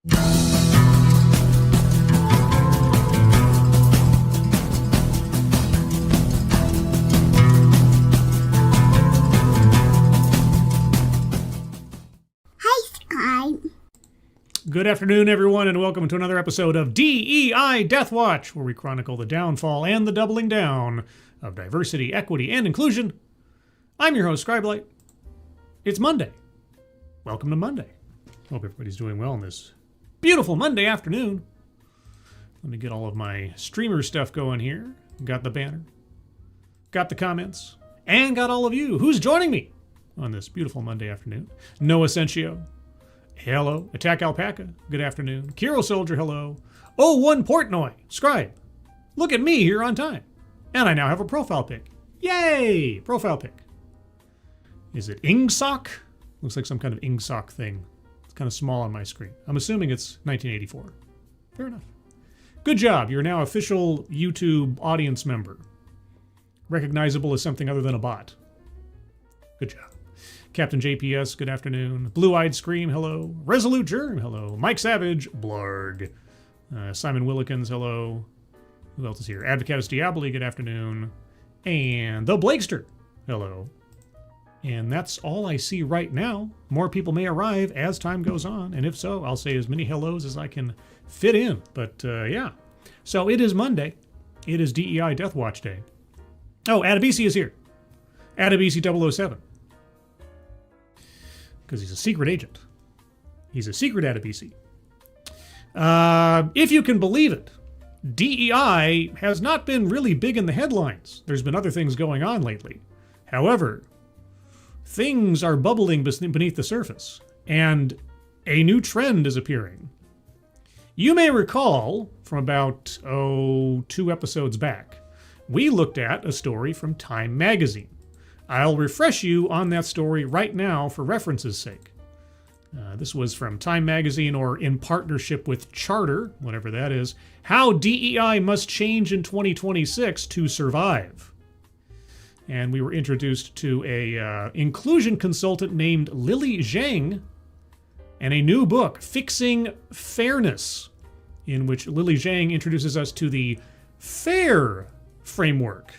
Good afternoon, everyone, and welcome to another episode of D.E.I. Deathwatch, where we chronicle the downfall and the doubling down of diversity, equity, and inclusion. I'm your host, Scribelight. It's Monday. Welcome to Monday. Hope everybody's doing well on this beautiful Monday afternoon. Let me get all of my streamer stuff going here. Got the banner, got the comments, and got all of you who's joining me on this beautiful Monday afternoon. Noah Sencio. Hello. Attack Alpaca. Good afternoon. Kiro Soldier. Hello. Oh, Portnoy. Scribe. Look at me here on time. And I now have a profile pic. Yay! Profile pic. Is it Ingsoc? Looks like some kind of Ingsoc thing. It's kind of small on my screen. I'm assuming it's 1984. Fair enough. Good job. You're now official YouTube audience member. Recognizable as something other than a bot. Good job. Captain JPS, good afternoon. Blue-Eyed Scream, hello. Resolute Germ, hello. Mike Savage, blarg. Simon Willikins, hello. Who else is here? Advocatus Diaboli, good afternoon. And The Blakester, hello. And that's all I see right now. More people may arrive as time goes on, and if so, I'll say as many hellos as I can fit in. But yeah. So it is Monday. It is DEI Deathwatch Day. Oh, Adabisi is here. Adabisi 007. Because he's a secret agent. He's a secret Adabisi. If you can believe it, DEI has not been really big in the headlines. There's been other things going on lately. However, things are bubbling beneath the surface, and a new trend is appearing. You may recall from about, 2 episodes back, we looked at a story from Time magazine. I'll refresh you on that story right now for reference's sake. This was from Time magazine, or in partnership with Charter, whatever that is, How DEI Must Change in 2026 to Survive. And we were introduced to a inclusion consultant named Lily Zhang and a new book, Fixing Fairness, in which Lily Zhang introduces us to the FAIR framework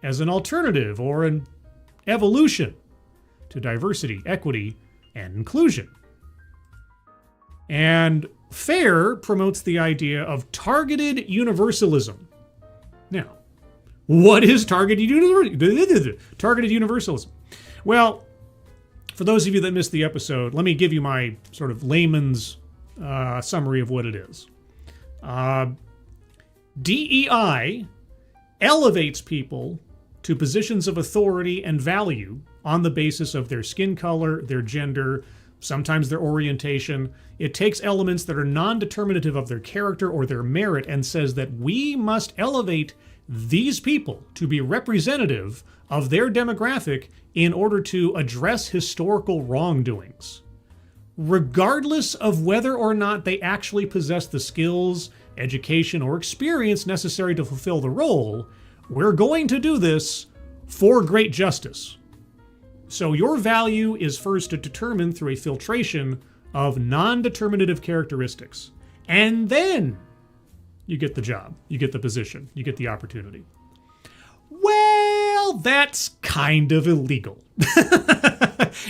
as an alternative or an evolution to diversity, equity, and inclusion. And FAIR promotes the idea of targeted universalism. Now, what is targeted universalism? Well, for those of you that missed the episode, let me give you my sort of layman's summary of what it is. DEI elevates people to positions of authority and value on the basis of their skin color, their gender, sometimes their orientation. It takes elements that are non-determinative of their character or their merit and says that we must elevate these people to be representative of their demographic in order to address historical wrongdoings. Regardless of whether or not they actually possess the skills, education, or experience necessary to fulfill the role, we're going to do this for great justice. So your value is first determined through a filtration of non-determinative characteristics. And then you get the job, you get the position, you get the opportunity. Well, that's kind of illegal.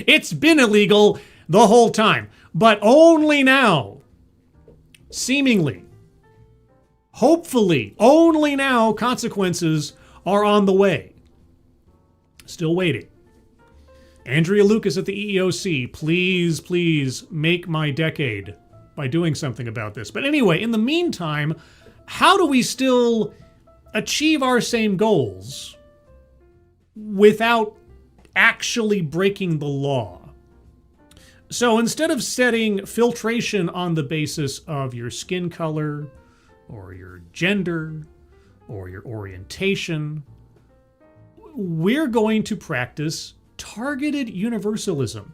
It's been illegal the whole time, but only now, seemingly, hopefully, only now consequences are on the way. Still waiting. Andrea Lucas at the EEOC, please make my decade by doing something about this. But anyway, in the meantime, how do we still achieve our same goals without actually breaking the law? So instead of setting filtration on the basis of your skin color, or your gender, or your orientation, we're going to practice targeted universalism.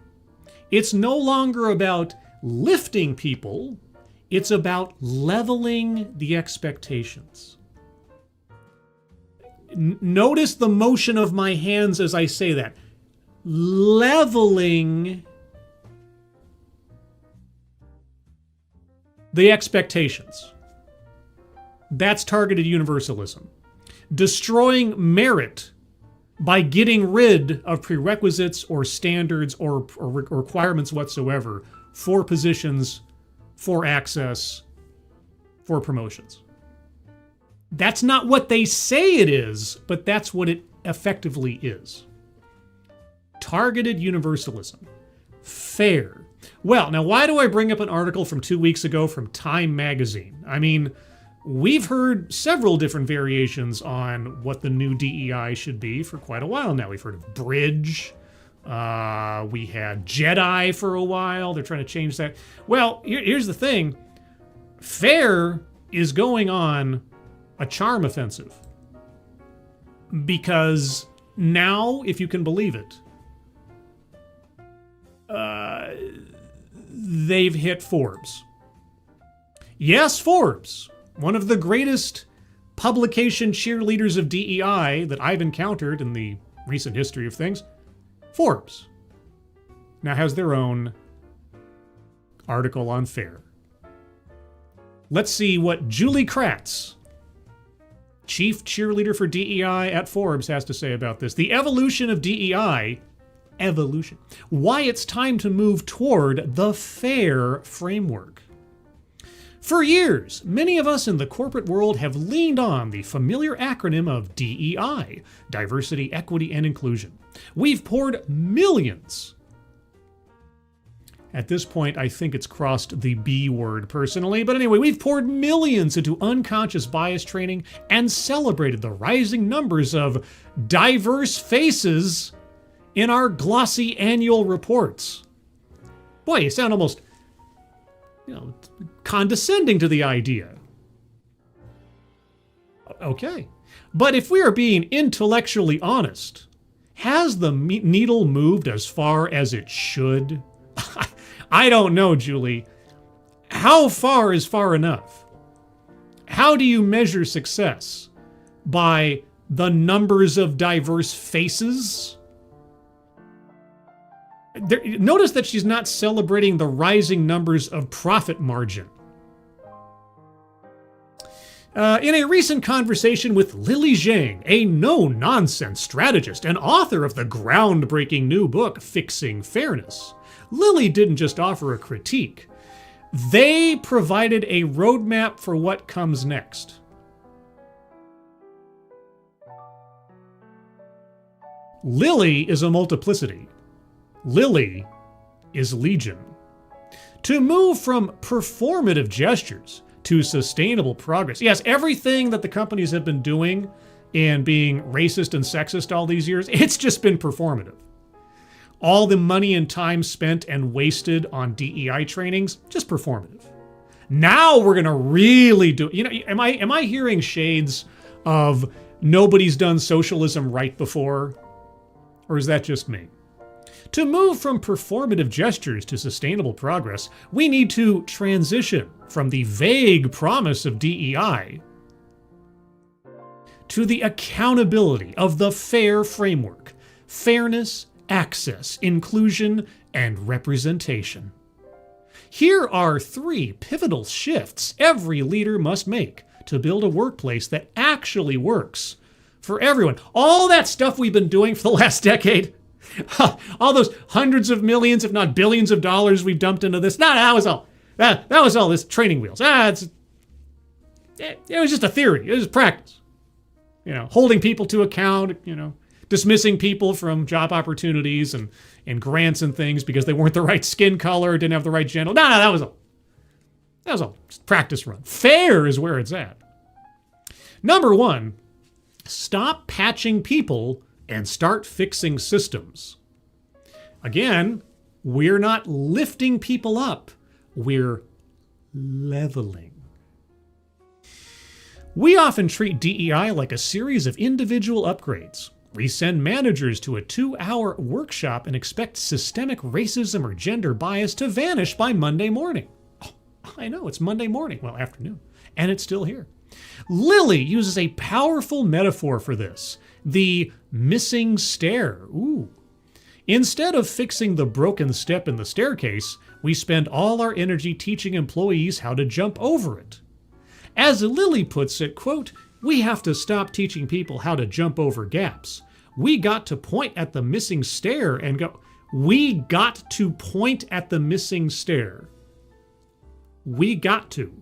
It's no longer about lifting people, it's about leveling the expectations. Notice the motion of my hands as I say that. Leveling the expectations. That's targeted universalism. Destroying merit by getting rid of prerequisites or standards or requirements whatsoever for positions, for access, for promotions. That's not what they say it is, but that's what it effectively is. Targeted universalism. F.A.I.R. Well, now why do I bring up an article from 2 weeks ago from Time magazine? I mean, we've heard several different variations on what the new D.E.I. should be for quite a while now. We've heard of bridge. We had Jedi for a while. They're trying to change that. Well, here's the thing. F.A.I.R. is going on a charm offensive. Because now, if you can believe it, they've hit Forbes. Yes, Forbes. One of the greatest publication cheerleaders of DEI that I've encountered in the recent history of things. Forbes now has their own article on F.A.I.R. Let's see what Julie Kratz, chief cheerleader for DEI at Forbes, has to say about this. The evolution of DEI, evolution. Why it's time to move toward the F.A.I.R. framework. For years, many of us in the corporate world have leaned on the familiar acronym of DEI, diversity, equity, and inclusion. We've poured millions. At this point, I think it's crossed the B word personally, but anyway, we've poured millions into unconscious bias training and celebrated the rising numbers of diverse faces in our glossy annual reports. Boy, you sound almost, condescending to the idea. Okay. But if we are being intellectually honest, has the needle moved as far as it should? I don't know, Julie. How far is far enough? How do you measure success? By the numbers of diverse faces? Notice that she's not celebrating the rising numbers of profit margin. In a recent conversation with Lily Zhang, a no-nonsense strategist and author of the groundbreaking new book, Fixing Fairness, Lily didn't just offer a critique. They provided a roadmap for what comes next. Lily is a multiplicity. Lily is legion. To move from performative gestures to sustainable progress. Yes, everything that the companies have been doing and being racist and sexist all these years, it's just been performative. All the money and time spent and wasted on DEI trainings, just performative. Now we're gonna really do, am I hearing shades of nobody's done socialism right before? Or is that just me? To move from performative gestures to sustainable progress, we need to transition from the vague promise of DEI to the accountability of the FAIR framework: fairness, access, inclusion, and representation. Here are 3 pivotal shifts every leader must make to build a workplace that actually works for everyone. All that stuff we've been doing for the last decade, all those hundreds of millions, if not billions of dollars we've dumped into this. No, that was all this training wheels. It was just a theory. It was practice. Holding people to account, dismissing people from job opportunities and grants and things because they weren't the right skin color, didn't have the right gender. No, that was all. That was all. Just practice run. FAIR is where it's at. Number 1, stop patching people and start fixing systems. Again, we're not lifting people up. We're leveling. We often treat DEI like a series of individual upgrades. We send managers to a 2-hour workshop and expect systemic racism or gender bias to vanish by Monday morning. Oh, I know, it's Monday morning. Well, afternoon. And it's still here. Lily uses a powerful metaphor for this: the missing stair. Ooh. Instead of fixing the broken step in the staircase, we spend all our energy teaching employees how to jump over it. As Lily puts it, quote, "We have to stop teaching people how to jump over gaps. We got to point at the missing stair and go." We got to point at the missing stair. We got to.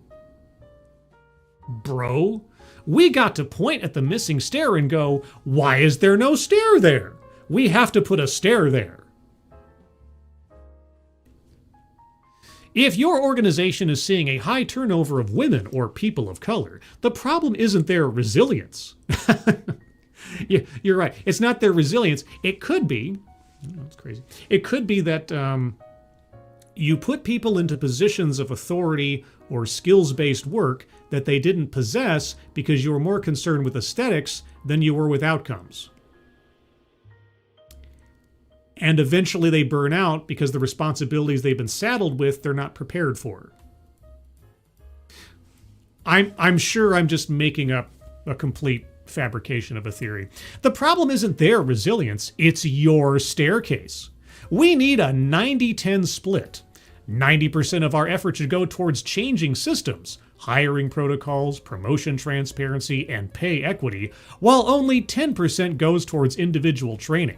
Bro, we got to point at the missing stair and go, why is there no stair there? We have to put a stair there. If your organization is seeing a high turnover of women or people of color, the problem isn't their resilience. Yeah, you're right. It's not their resilience. It could be, that's crazy. It could be that you put people into positions of authority or skills-based work that they didn't possess because you were more concerned with aesthetics than you were with outcomes. And eventually they burn out because the responsibilities they've been saddled with, they're not prepared for. I'm sure I'm just making up a complete fabrication of a theory. The problem isn't their resilience, it's your staircase. We need a 90-10 split. 90% of our effort should go towards changing systems, hiring protocols, promotion transparency, and pay equity, while only 10% goes towards individual training.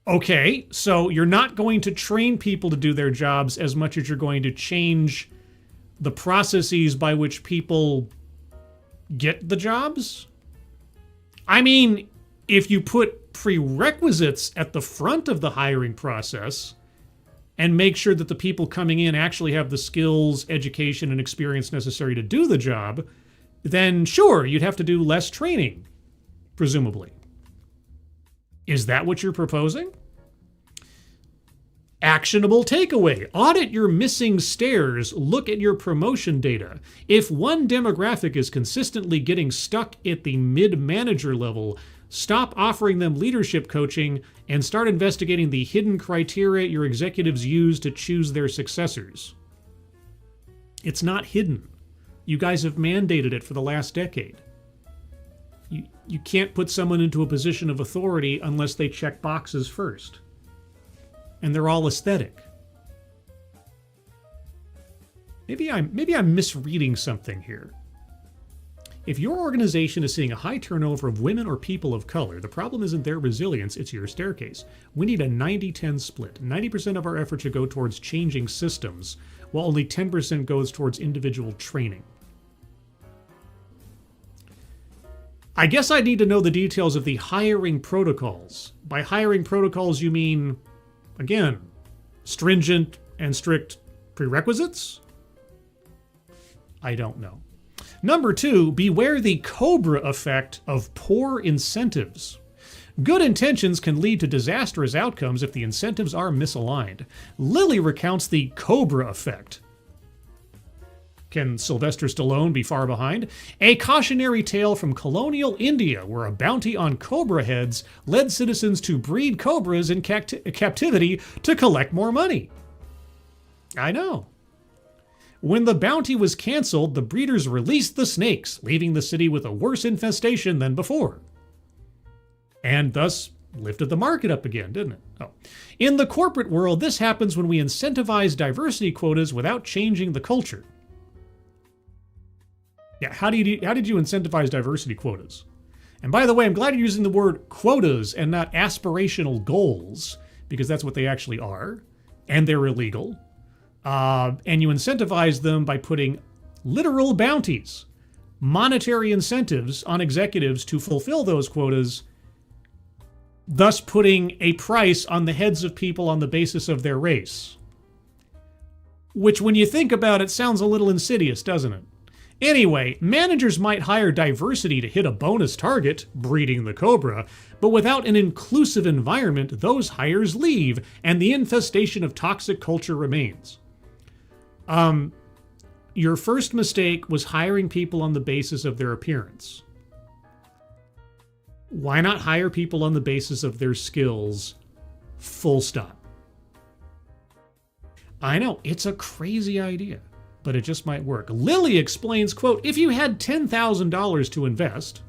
Okay, so you're not going to train people to do their jobs as much as you're going to change the processes by which people get the jobs? I mean, if you put prerequisites at the front of the hiring process and make sure that the people coming in actually have the skills, education, and experience necessary to do the job, then sure, you'd have to do less training, presumably. Is that what you're proposing? Actionable takeaway. Audit your missing stairs. Look at your promotion data. If one demographic is consistently getting stuck at the mid-manager level, stop offering them leadership coaching and start investigating the hidden criteria your executives use to choose their successors. It's not hidden. You guys have mandated it for the last decade. You can't put someone into a position of authority unless they check boxes first. And they're all aesthetic. Maybe I'm misreading something here. If your organization is seeing a high turnover of women or people of color, the problem isn't their resilience, it's your staircase. We need a 90-10 split. 90% of our effort should go towards changing systems, while only 10% goes towards individual training. I guess I need to know the details of the hiring protocols. By hiring protocols, you mean, again, stringent and strict prerequisites? I don't know. Number 2, beware the cobra effect of poor incentives. Good intentions can lead to disastrous outcomes if the incentives are misaligned. Lily recounts the cobra effect. Can Sylvester Stallone be far behind? A cautionary tale from colonial India where a bounty on cobra heads led citizens to breed cobras in captivity to collect more money. I know. When the bounty was canceled, the breeders released the snakes, leaving the city with a worse infestation than before. And thus lifted the market up again, didn't it? Oh. In the corporate world, this happens when we incentivize diversity quotas without changing the culture. Yeah, how did you incentivize diversity quotas? And by the way, I'm glad you're using the word quotas and not aspirational goals, because that's what they actually are, and they're illegal. And you incentivize them by putting literal bounties, monetary incentives on executives to fulfill those quotas, thus putting a price on the heads of people on the basis of their race. Which, when you think about it, sounds a little insidious, doesn't it? Anyway, managers might hire diversity to hit a bonus target, breeding the cobra, but without an inclusive environment, those hires leave, and the infestation of toxic culture remains. Your first mistake was hiring people on the basis of their appearance. Why not hire people on the basis of their skills? Full stop. I know, it's a crazy idea, but it just might work. Lily explains, quote, if you had $10,000 to invest,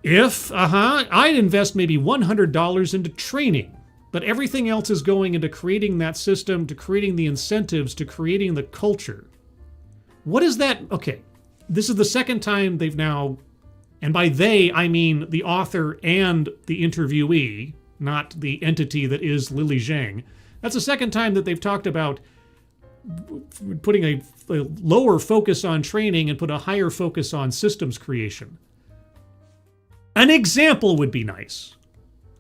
If, I'd invest maybe $100 into training, but everything else is going into creating that system, to creating the incentives, to creating the culture. What is that? Okay, this is the second time they've now, and by they, I mean the author and the interviewee, not the entity that is Lily Zhang. That's the second time that they've talked about putting a lower focus on training and put a higher focus on systems creation. An example would be nice.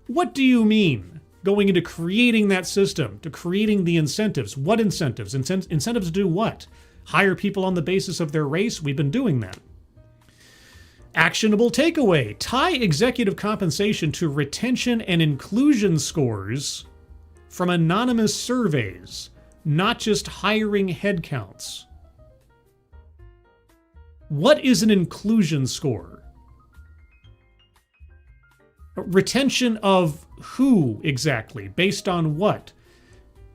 What do you mean? Going into creating that system, to creating the incentives. What incentives? Incentives to do what? Hire people on the basis of their race? We've been doing that. Actionable takeaway. Tie executive compensation to retention and inclusion scores from anonymous surveys, not just hiring headcounts. What is an inclusion score? Retention of who exactly? Based on what?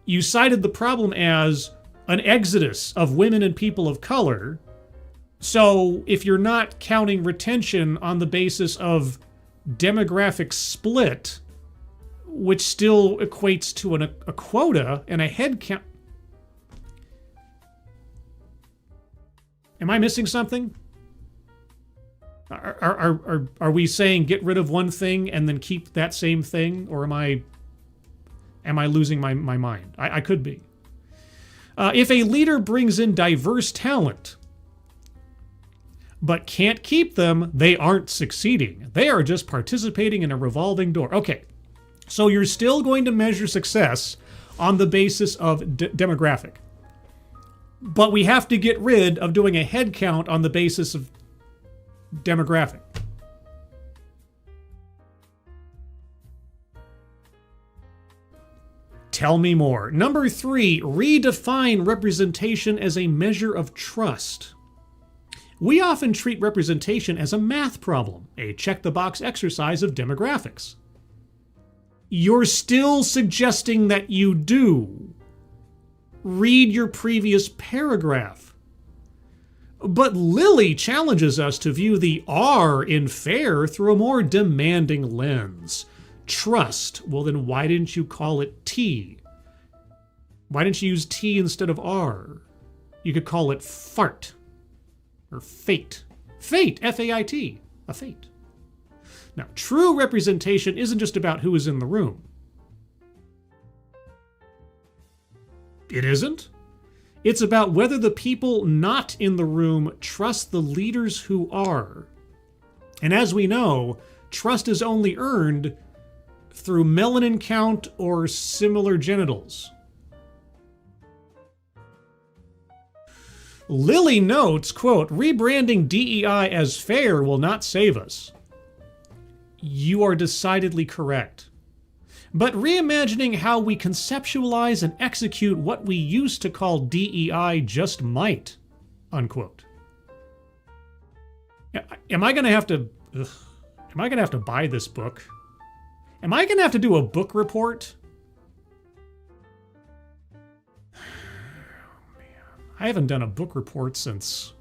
You cited the problem as an exodus of women and people of color. So if you're not counting retention on the basis of demographic split, which still equates to a quota and a head count. Am I missing something? Are we saying get rid of one thing and then keep that same thing, or am I losing my mind? I could be. If a leader brings in diverse talent but can't keep them, they aren't succeeding. They are just participating in a revolving door. Okay, so you're still going to measure success on the basis of demographic, but we have to get rid of doing a head count on the basis of demographic. Tell me more. Number 3, redefine representation as a measure of trust. We often treat representation as a math problem, a check-the-box exercise of demographics. You're still suggesting that you do. Read your previous paragraph. But Lily challenges us to view the R in FAIR through a more demanding lens. Trust. Well, then why didn't you call it T? Why didn't you use T instead of R? You could call it fart or fate. Fate, F-A-I-T, a fate. Now, true representation isn't just about who is in the room. It isn't. It's about whether the people not in the room trust the leaders who are. And as we know, trust is only earned through melanin count or similar genitals. Lily notes, quote, rebranding DEI as FAIR will not save us. You are decidedly correct. But reimagining how we conceptualize and execute what we used to call DEI just might, unquote. Am I gonna have to buy this book? Am I gonna have to do a book report? Oh, man. I haven't done a book report since,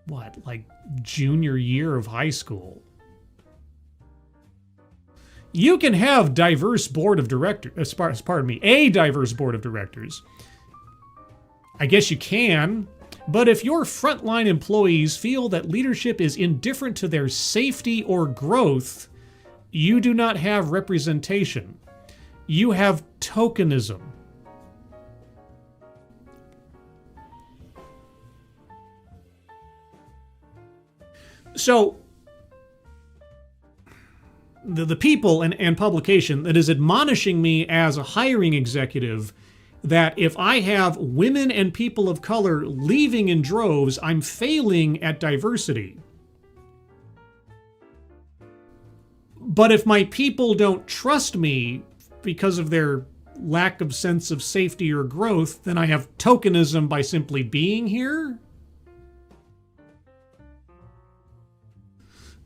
what, like junior year of high school. You can have diverse board of directors, a diverse board of directors. I guess you can, but if your frontline employees feel that leadership is indifferent to their safety or growth, you do not have representation. You have tokenism. So, the people and publication that is admonishing me as a hiring executive that if I have women and people of color leaving in droves, I'm failing at diversity. But if my people don't trust me because of their lack of sense of safety or growth, then I have tokenism by simply being here?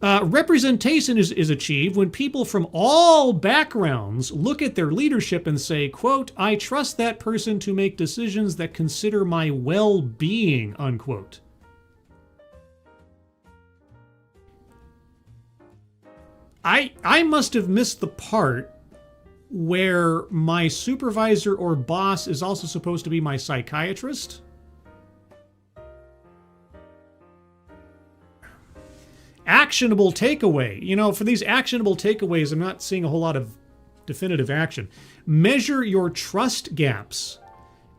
Representation is achieved when people from all backgrounds look at their leadership and say, quote, I trust that person to make decisions that consider my well-being, unquote. I must have missed the part where my supervisor or boss is also supposed to be my psychiatrist. Actionable takeaway. You know, for these actionable takeaways, I'm not seeing a whole lot of definitive action. Measure your trust gaps.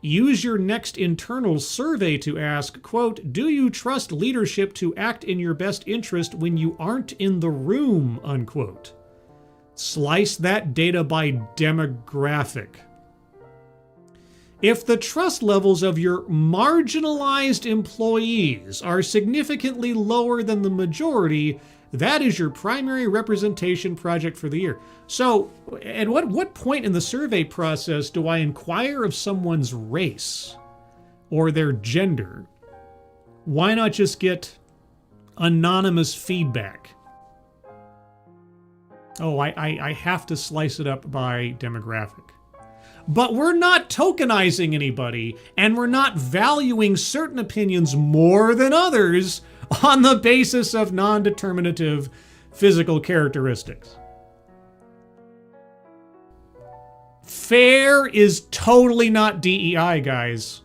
Use your next internal survey to ask, quote, do you trust leadership to act in your best interest when you aren't in the room, unquote. Slice that data by demographic. If the trust levels of your marginalized employees are significantly lower than the majority, that is your primary representation project for the year. So, at what point in the survey process do I inquire of someone's race or their gender? Why not just get anonymous feedback? Oh, I have to slice it up by demographic. But we're not tokenizing anybody, and we're not valuing certain opinions more than others on the basis of non-determinative physical characteristics. FAIR is totally not DEI, guys.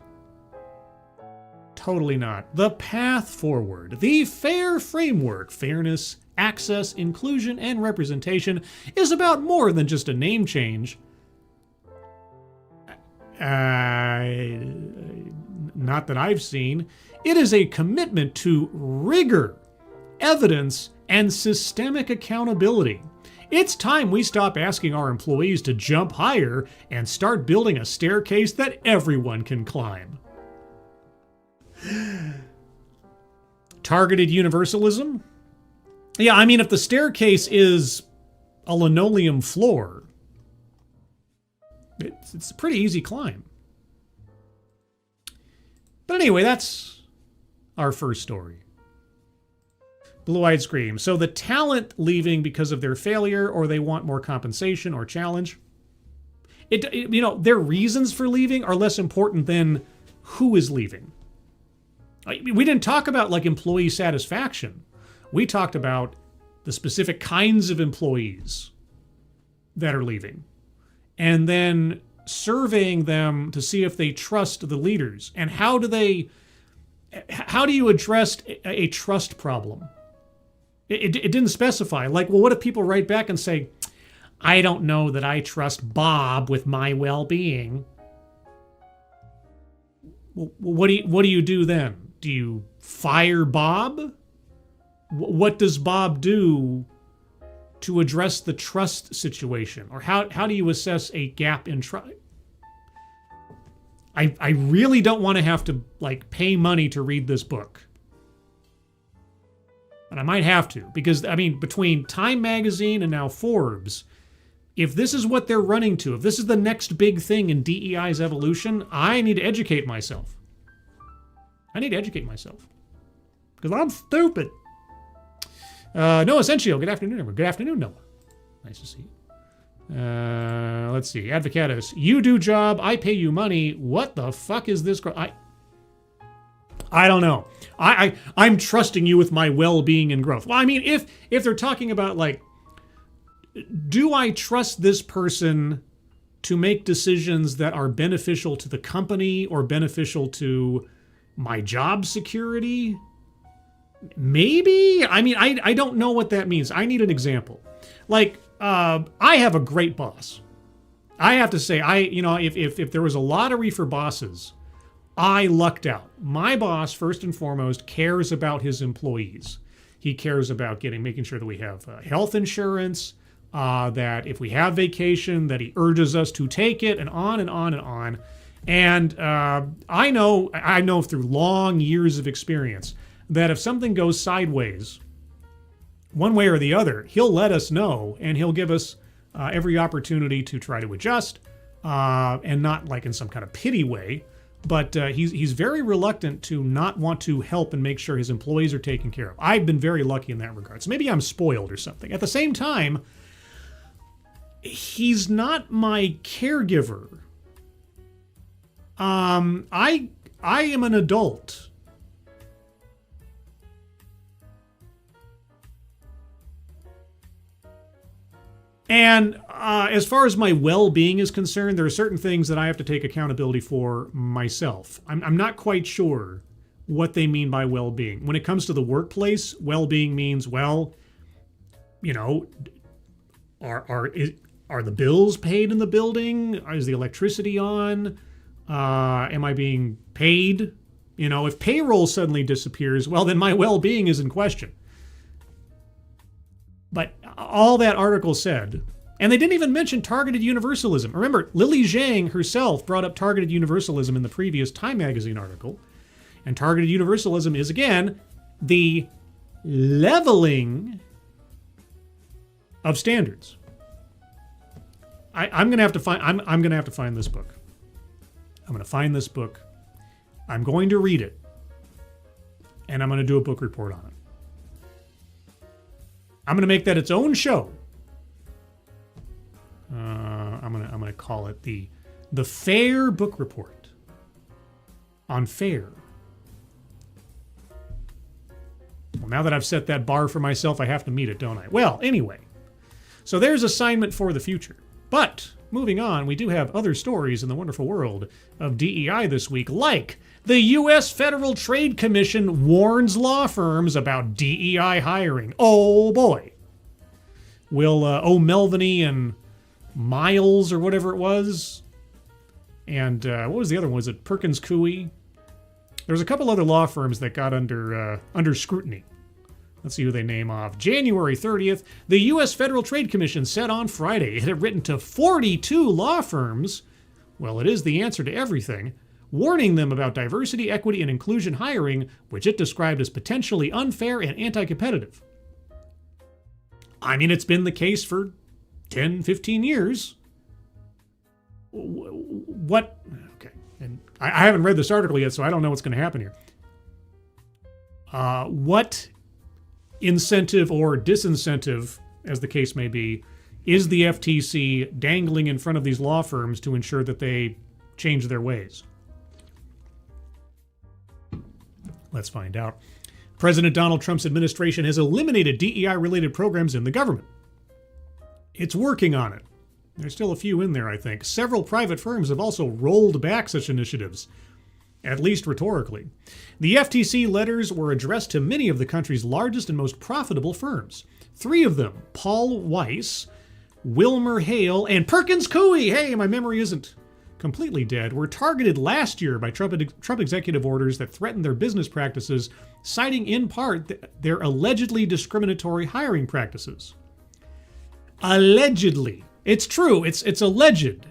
Totally not. The path forward, the FAIR framework, fairness, access, inclusion, and representation, is about more than just a name change. Not that I've seen. It is a commitment to rigor, evidence, and systemic accountability. It's time we stop asking our employees to jump higher and start building a staircase that everyone can climb. Targeted universalism? Yeah, I mean, if the staircase is a linoleum floor, it's a pretty easy climb. But anyway, that's our first story. Blue-eyed scream. So the talent leaving because of their failure, or they want more compensation or challenge. Their reasons for leaving are less important than who is leaving. We didn't talk about like employee satisfaction. We talked about the specific kinds of employees that are leaving, and then surveying them to see if they trust the leaders. And how do you address a trust problem? It didn't specify. Like, well, what if people write back and say, I don't know that I trust Bob with my well-being? Well, what do you do then? Do you fire Bob? What does Bob do to address the trust situation? Or how do you assess a gap in trust? I really don't want to have to like pay money to read this book. And I might have to, because I mean, between Time Magazine and now Forbes, if this is what they're running to, if this is the next big thing in DEI's evolution, I need to educate myself. Because I'm stupid. Noah Sencio, good afternoon, everyone. Good afternoon, Noah. Nice to see you. Let's see. Advocatus, you do job, I pay you money. What the fuck is this? I don't know. I'm trusting you with my well-being and growth. Well, I mean, if they're talking about like, do I trust this person to make decisions that are beneficial to the company or beneficial to my job security? Maybe. I mean, I don't know what that means. I need an example. Like, I have a great boss. I have to say, if there was a lottery for bosses, I lucked out. My boss, first and foremost, cares about his employees. He cares about making sure that we have health insurance, that if we have vacation, that he urges us to take it, and on and on and on. And I know through long years of experience that if something goes sideways, one way or the other, he'll let us know, and he'll give us every opportunity to try to adjust, and not like in some kind of pity way. But he's very reluctant to not want to help and make sure his employees are taken care of. I've been very lucky in that regard. So maybe I'm spoiled or something. At the same time, he's not my caregiver. I am an adult. And as far as my well-being is concerned, there are certain things that I have to take accountability for myself. I'm not quite sure what they mean by well-being. When it comes to the workplace, well-being means, well, you know, are the bills paid in the building? Is the electricity on? Am I being paid? You know, if payroll suddenly disappears, well, then my well-being is in question. But all that article said, and they didn't even mention targeted universalism. Remember, Lily Zhang herself brought up targeted universalism in the previous Time magazine article. And targeted universalism is, again, the leveling of standards. I'm gonna have to find. I'm gonna have to find this book. I'm gonna find this book. I'm going to read it, and I'm gonna do a book report on it. I'm gonna make that its own show. I'm gonna call it the F.A.I.R book report on F.A.I.R. Well, now that I've set that bar for myself, I have to meet it, don't I? Well, anyway, so there's assignment for the future. But moving on, we do have other stories in the wonderful world of DEI this week, like the U.S. Federal Trade Commission warns law firms about DEI hiring. Oh boy. Will O'Melveny and Miles or whatever it was, and what was the other one? Was it Perkins Coie? There's a couple other law firms that got under scrutiny. Let's see who they name off. January 30th, the U.S. Federal Trade Commission said on Friday it had written to 42 law firms, well, it is the answer to everything, warning them about diversity, equity, and inclusion hiring, which it described as potentially unfair and anti-competitive. I mean, it's been the case for 10, 15 years. What? Okay. And I haven't read this article yet, so I don't know what's going to happen here. What incentive or disincentive, as the case may be, is the FTC dangling in front of these law firms to ensure that they change their ways? Let's find out. President Donald Trump's administration has eliminated DEI-related programs in the government. It's working on it. There's still a few in there, I think. Several private firms have also rolled back such initiatives, at least rhetorically. The FTC letters were addressed to many of the country's largest and most profitable firms. 3 of them, Paul Weiss, Wilmer Hale, and Perkins Coie, hey, my memory isn't completely dead, were targeted last year by Trump executive orders that threatened their business practices, citing in part their allegedly discriminatory hiring practices. Allegedly. It's true, it's alleged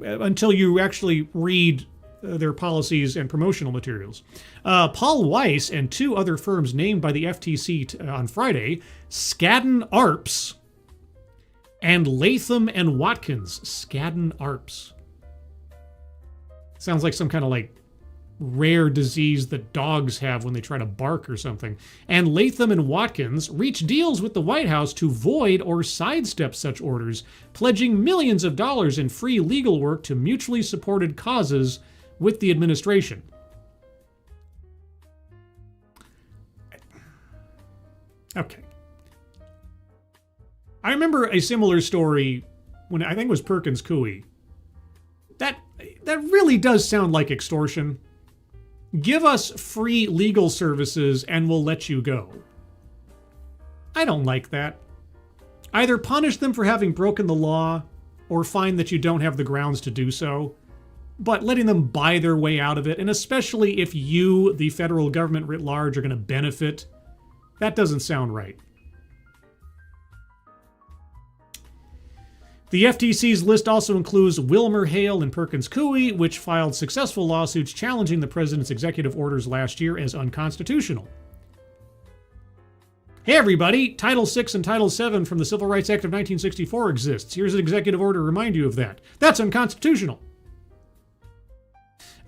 until you actually read their policies and promotional materials. Paul Weiss and 2 other firms named by the FTC on Friday, Skadden Arps and Latham and Watkins. Skadden Arps. Sounds like some kind of like rare disease that dogs have when they try to bark or something. And Latham and Watkins reached deals with the White House to void or sidestep such orders, pledging millions of dollars in free legal work to mutually supported causes with the administration. Okay. I remember a similar story when I think it was Perkins Coie. That really does sound like extortion. Give us free legal services and we'll let you go. I don't like that. Either punish them for having broken the law or find that you don't have the grounds to do so. But letting them buy their way out of it, and especially if you, the federal government writ large, are going to benefit, that doesn't sound right. The FTC's list also includes Wilmer Hale and Perkins Coie, which filed successful lawsuits challenging the president's executive orders last year as unconstitutional. Hey everybody, Title VI and Title VII from the Civil Rights Act of 1964 exists. Here's an executive order to remind you of that. That's unconstitutional.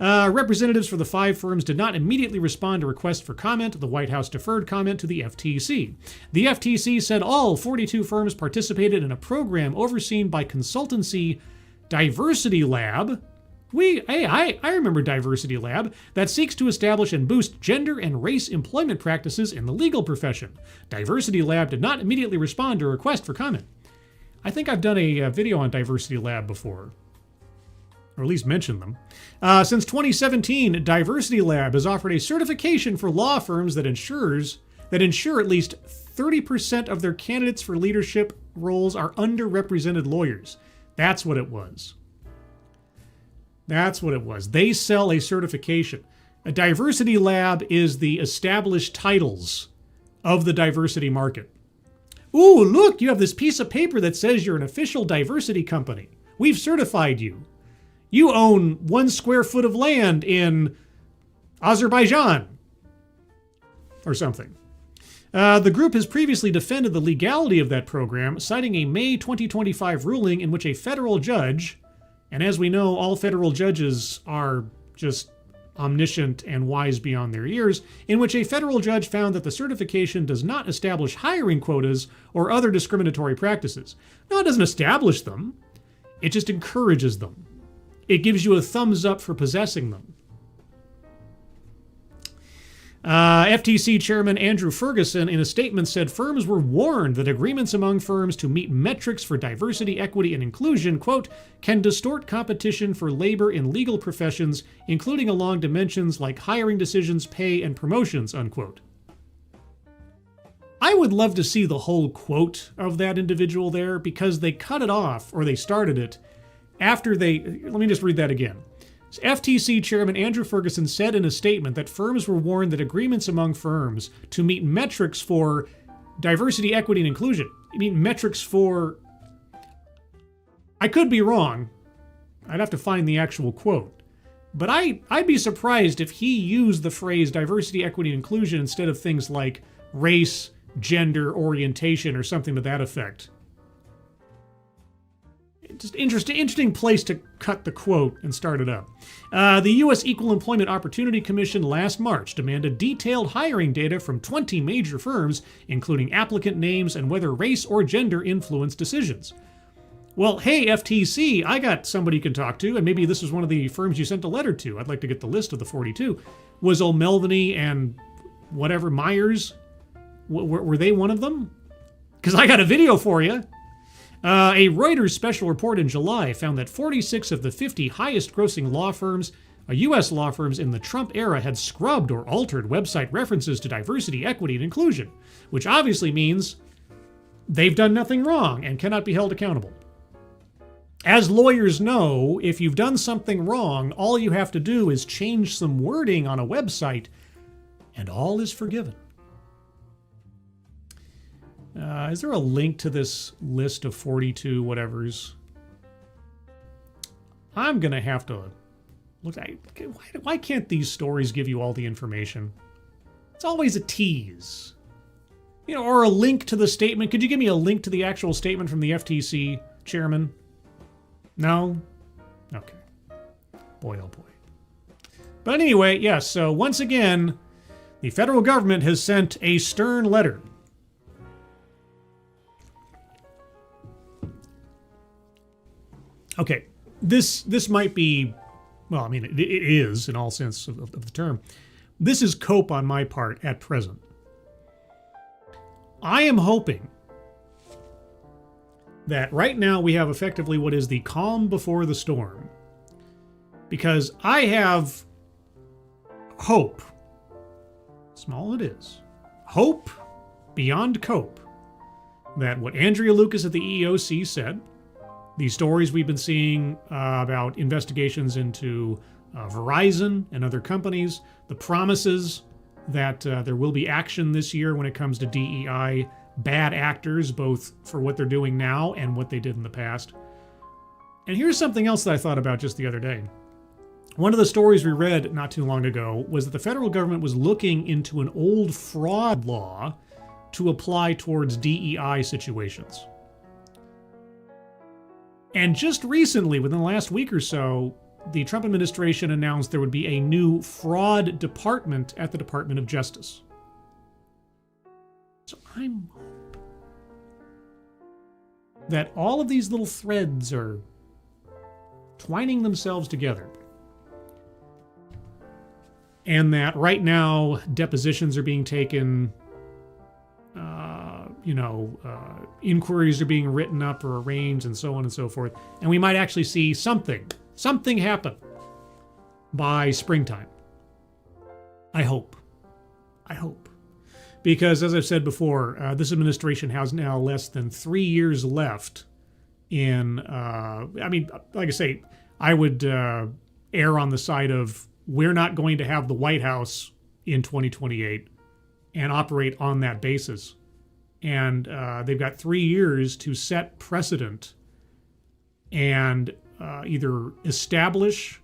Representatives for the 5 firms did not immediately respond to requests for comment. The White House deferred comment to the FTC. The FTC said all 42 firms participated in a program overseen by consultancy Diversity Lab. I remember Diversity Lab, that seeks to establish and boost gender and race employment practices in the legal profession. Diversity Lab did not immediately respond to a request for comment. I think I've done a video on Diversity Lab before, or at least mentioned them. Since 2017, Diversity Lab has offered a certification for law firms that ensure at least 30% of their candidates for leadership roles are underrepresented lawyers. That's what it was. That's what it was. They sell a certification. A Diversity Lab is the established titles of the diversity market. Ooh, look, you have this piece of paper that says you're an official diversity company. We've certified you. You own 1 square foot of land in Azerbaijan or something. The group has previously defended the legality of that program, citing a May 2025 ruling in which a federal judge, and as we know, all federal judges are just omniscient and wise beyond their years, in which a federal judge found that the certification does not establish hiring quotas or other discriminatory practices. No, it doesn't establish them. It just encourages them. It gives you a thumbs up for possessing them. FTC Chairman Andrew Ferguson, in a statement, said firms were warned that agreements among firms to meet metrics for diversity, equity, and inclusion, quote, can distort competition for labor in legal professions, including along dimensions like hiring decisions, pay, and promotions, unquote. I would love to see the whole quote of that individual there, because they cut it off, or they started it, after they... Let me just read that again. FTC Chairman Andrew Ferguson said in a statement that firms were warned that agreements among firms to meet metrics for diversity, equity, and inclusion. I mean, metrics for... I could be wrong. I'd have to find the actual quote. But I'd be surprised if he used the phrase diversity, equity, and inclusion instead of things like race, gender, orientation, or something to that effect. Just interesting place to cut the quote and start it up. The U.S. Equal Employment Opportunity Commission last March demanded detailed hiring data from 20 major firms, including applicant names and whether race or gender influenced decisions. Well, hey, FTC, I got somebody you can talk to, and maybe this was one of the firms you sent a letter to. I'd like to get the list of the 42. Was O'Melveny and whatever, Myers, were they one of them? Because I got a video for you. A Reuters special report in July found that 46 of the 50 highest-grossing law firms, U.S. law firms in the Trump era, had scrubbed or altered website references to diversity, equity, and inclusion, which obviously means they've done nothing wrong and cannot be held accountable. As lawyers know, if you've done something wrong, all you have to do is change some wording on a website, and all is forgiven. Is there a link to this list of 42 whatevers? I'm going to have to look. Why can't these stories give you all the information? It's always a tease. You know, or a link to the statement. Could you give me a link to the actual statement from the FTC chairman? No? Okay. Boy, oh boy. But anyway, yes, so once again, the federal government has sent a stern letter. Okay, this might be, well, I mean, it is in all sense of the term. This is cope on my part at present. I am hoping that right now we have effectively what is the calm before the storm. Because I have hope, small it is, hope beyond cope, that what Andrea Lucas at the EEOC said, the stories we've been seeing about investigations into Verizon and other companies, the promises that there will be action this year when it comes to DEI, bad actors, both for what they're doing now and what they did in the past. And here's something else that I thought about just the other day. One of the stories we read not too long ago was that the federal government was looking into an old fraud law to apply towards DEI situations. And just recently, within the last week or so, the Trump administration announced there would be a new fraud department at the Department of Justice. So I'm hoping that all of these little threads are twining themselves together. And that right now, depositions are being taken inquiries are being written up or arranged and so on and so forth. And we might actually see something happen by springtime. I hope. Because as I've said before, this administration has now less than 3 years left in, like I say, I would err on the side of we're not going to have the White House in 2028 and operate on that basis. And they've got 3 years to set precedent and either establish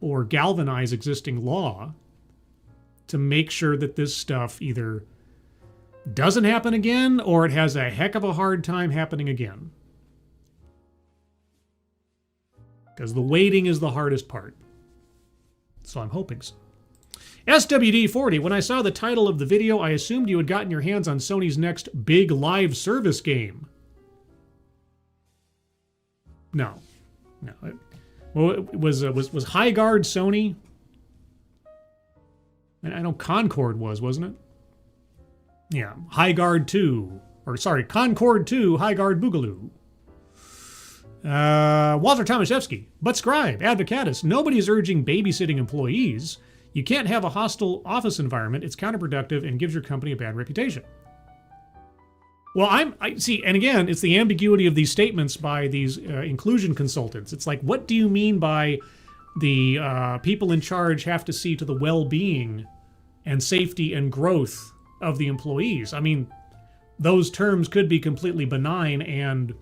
or galvanize existing law to make sure that this stuff either doesn't happen again or it has a heck of a hard time happening again. Because the waiting is the hardest part. So I'm hoping so. SWD40, when I saw the title of the video, I assumed you had gotten your hands on Sony's next big live service game. No. Was High Guard Sony? I know Concord wasn't it? Yeah, Concord 2, High Guard Boogaloo. Walter Tomaszewski, but Scribe, Advocatus, nobody is urging babysitting employees. You can't have a hostile office environment. It's counterproductive and gives your company a bad reputation. Well, I see, and again, it's the ambiguity of these statements by these inclusion consultants. It's like, what do you mean by the people in charge have to see to the well-being and safety and growth of the employees? I mean, those terms could be completely benign and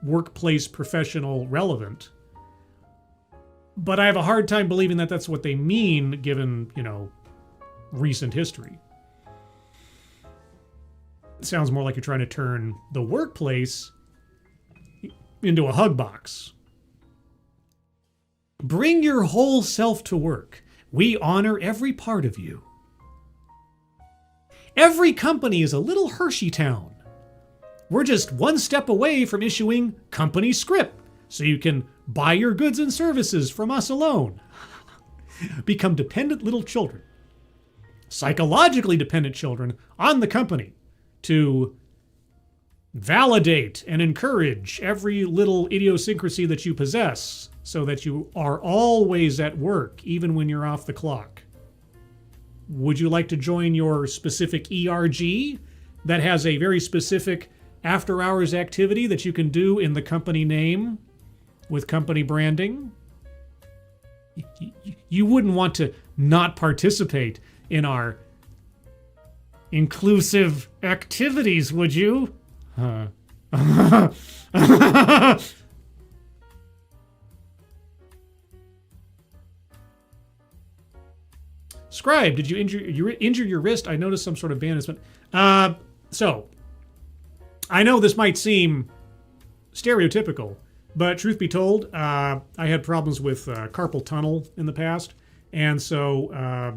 workplace professional relevant. But I have a hard time believing that that's what they mean, given, recent history. It sounds more like you're trying to turn the workplace into a hug box. Bring your whole self to work. We honor every part of you. Every company is a little Hershey town. We're just one step away from issuing company script, so you can buy your goods and services from us alone. Become dependent little children, psychologically dependent children on the company to validate and encourage every little idiosyncrasy that you possess so that you are always at work, even when you're off the clock. Would you like to join your specific ERG that has a very specific after-hours activity that you can do in the company name with company branding? You wouldn't want to not participate in our inclusive activities, would you? Scribe, did you injure your wrist? I noticed some sort of bandagement. So, I know this might seem stereotypical, but truth be told, I had problems with carpal tunnel in the past, and so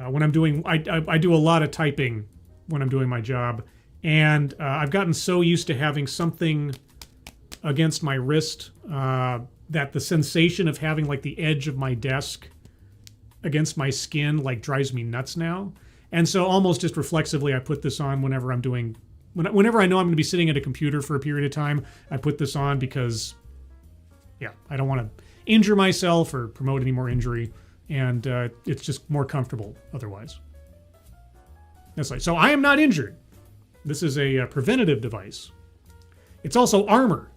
when I'm doing, I do a lot of typing when I'm doing my job, and I've gotten so used to having something against my wrist that the sensation of having like the edge of my desk against my skin like drives me nuts now. And so almost just reflexively, I put this on whenever I'm doing, whenever I know I'm going to be sitting at a computer for a period of time, I put this on because, yeah, I don't want to injure myself or promote any more injury. And it's just more comfortable otherwise. That's right. So I am not injured. This is a preventative device. It's also armor.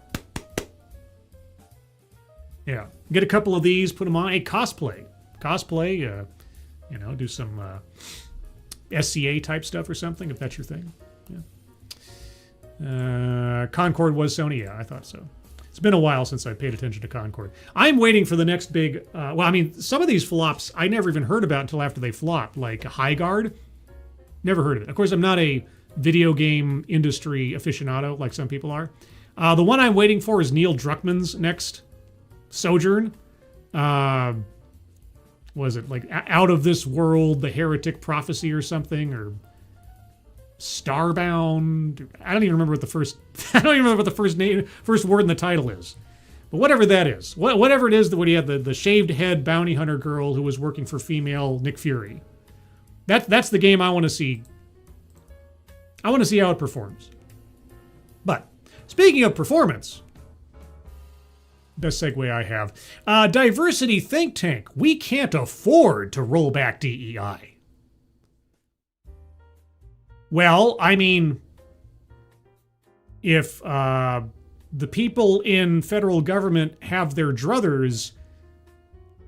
Yeah. Get a couple of these, put them on. Hey, cosplay, do some SCA type stuff or something, if that's your thing. Yeah. Concord was Sony. Yeah, I thought so. It's been a while since I paid attention to Concord. I'm waiting for the next big, some of these flops I never even heard about until after they flopped, like High Guard. Never heard of it. Of course, I'm not a video game industry aficionado like some people are. The one I'm waiting for is Neil Druckmann's next Sojourn. Was it like Out of This World, The Heretic Prophecy or something, or Starbound? I don't even remember what the first first word in the title is. But whatever that is, whatever it is, when you had the shaved head bounty hunter girl who was working for female Nick Fury. That's the game I want to see I want to see how it performs. But speaking of performance, best segue I have, diversity think tank. We can't afford to roll back DEI. Well, I mean, if the people in federal government have their druthers,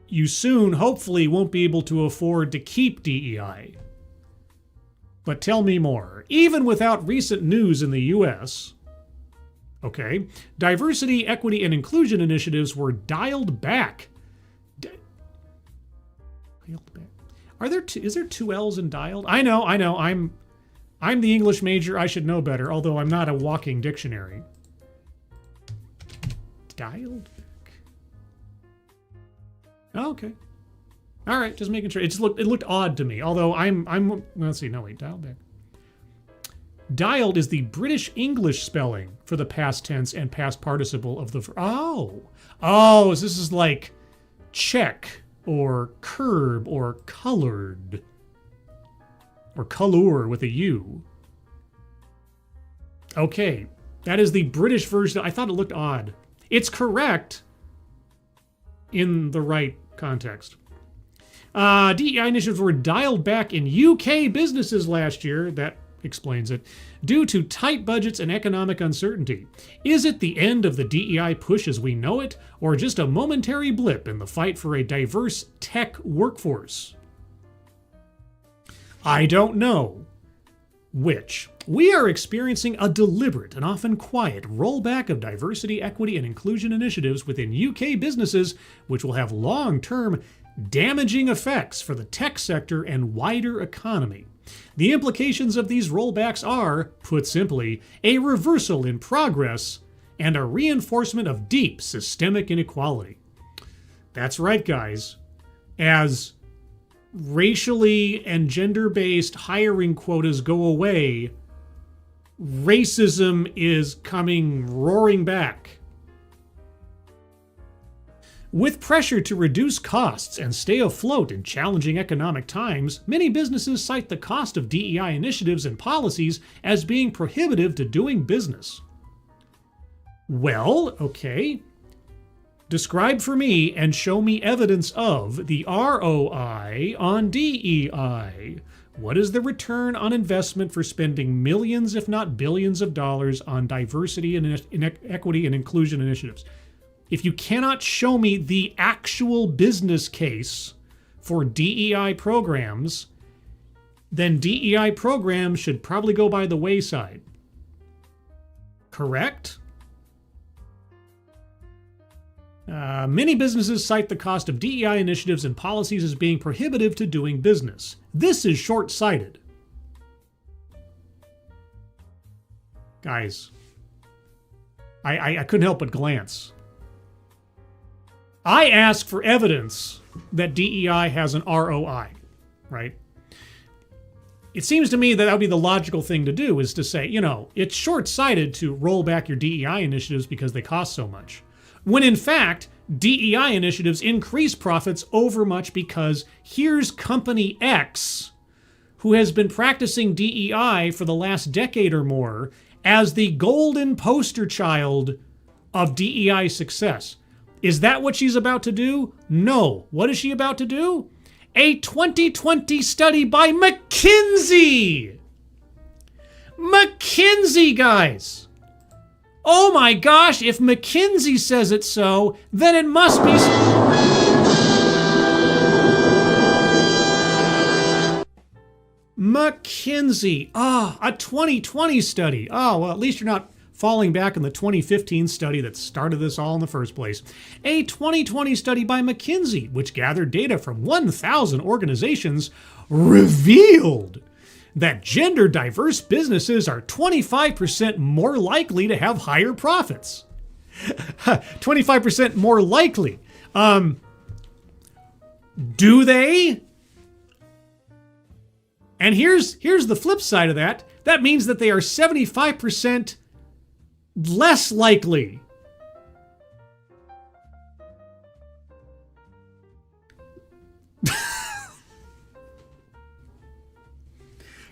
you soon, hopefully, won't be able to afford to keep DEI. But tell me more. Even without recent news in the U.S., okay, diversity, equity, and inclusion initiatives were dialed back. Dialed back. Is there two L's in dialed? I know. I'm the English major. I should know better, although I'm not a walking dictionary. Dialed back. Oh, okay. All right, just making sure. It looked odd to me, although let's see. No, wait, dialed back. Dialed is the British English spelling for the past tense and past participle of the so this is like check or curb or colored or color with a U. Okay, that is the British version. I thought it looked odd. It's correct in the right context. DEI initiatives were dialed back in UK businesses last year. That explains it. Due to tight budgets and economic uncertainty. Is it the end of the DEI push as we know it, or just a momentary blip in the fight for a diverse tech workforce? I don't know which. We are experiencing a deliberate and often quiet rollback of diversity, equity, and inclusion initiatives within UK businesses, which will have long-term damaging effects for the tech sector and wider economy. The implications of these rollbacks are, put simply, a reversal in progress and a reinforcement of deep systemic inequality. That's right, guys. As racially and gender-based hiring quotas go away, racism is coming roaring back. With pressure to reduce costs and stay afloat in challenging economic times, many businesses cite the cost of DEI initiatives and policies as being prohibitive to doing business. Well, okay. Describe for me and show me evidence of the ROI on DEI. What is the return on investment for spending millions, if not billions of dollars on diversity and equity and inclusion initiatives? If you cannot show me the actual business case for DEI programs, then DEI programs should probably go by the wayside. Correct? Many businesses cite the cost of DEI initiatives and policies as being prohibitive to doing business. This is short-sighted. Guys, I couldn't help but glance. I ask for evidence that DEI has an ROI, right? It seems to me that that would be the logical thing to do, is to say, it's short-sighted to roll back your DEI initiatives because they cost so much. When in fact, DEI initiatives increase profits over much because here's company X, who has been practicing DEI for the last decade or more as the golden poster child of DEI success. Is that what she's about to do? No. What is she about to do? A 2020 study by McKinsey! McKinsey, guys! Oh my gosh, if McKinsey says it so, then it must be... McKinsey. A 2020 study. Well, at least you're not falling back on the 2015 study that started this all in the first place. A 2020 study by McKinsey, which gathered data from 1,000 organizations, revealed that gender-diverse businesses are 25% more likely to have higher profits. 25% more likely. Do they? And here's the flip side of that. That means that they are 75% less likely.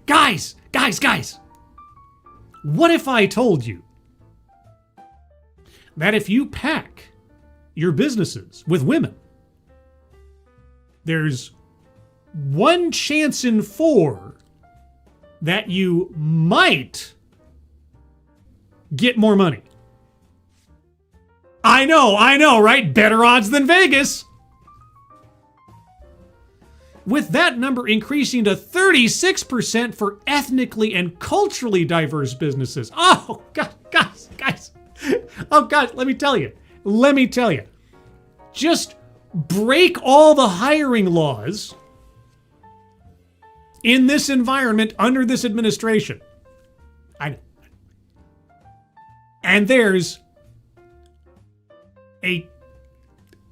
Guys. What if I told you that if you pack your businesses with women, there's one chance in 4 that you might get more money? I know, right? Better odds than Vegas. With that number increasing to 36% for ethnically and culturally diverse businesses. Oh, God, guys. Oh, God, let me tell you. Just break all the hiring laws in this environment under this administration. I know. And there's a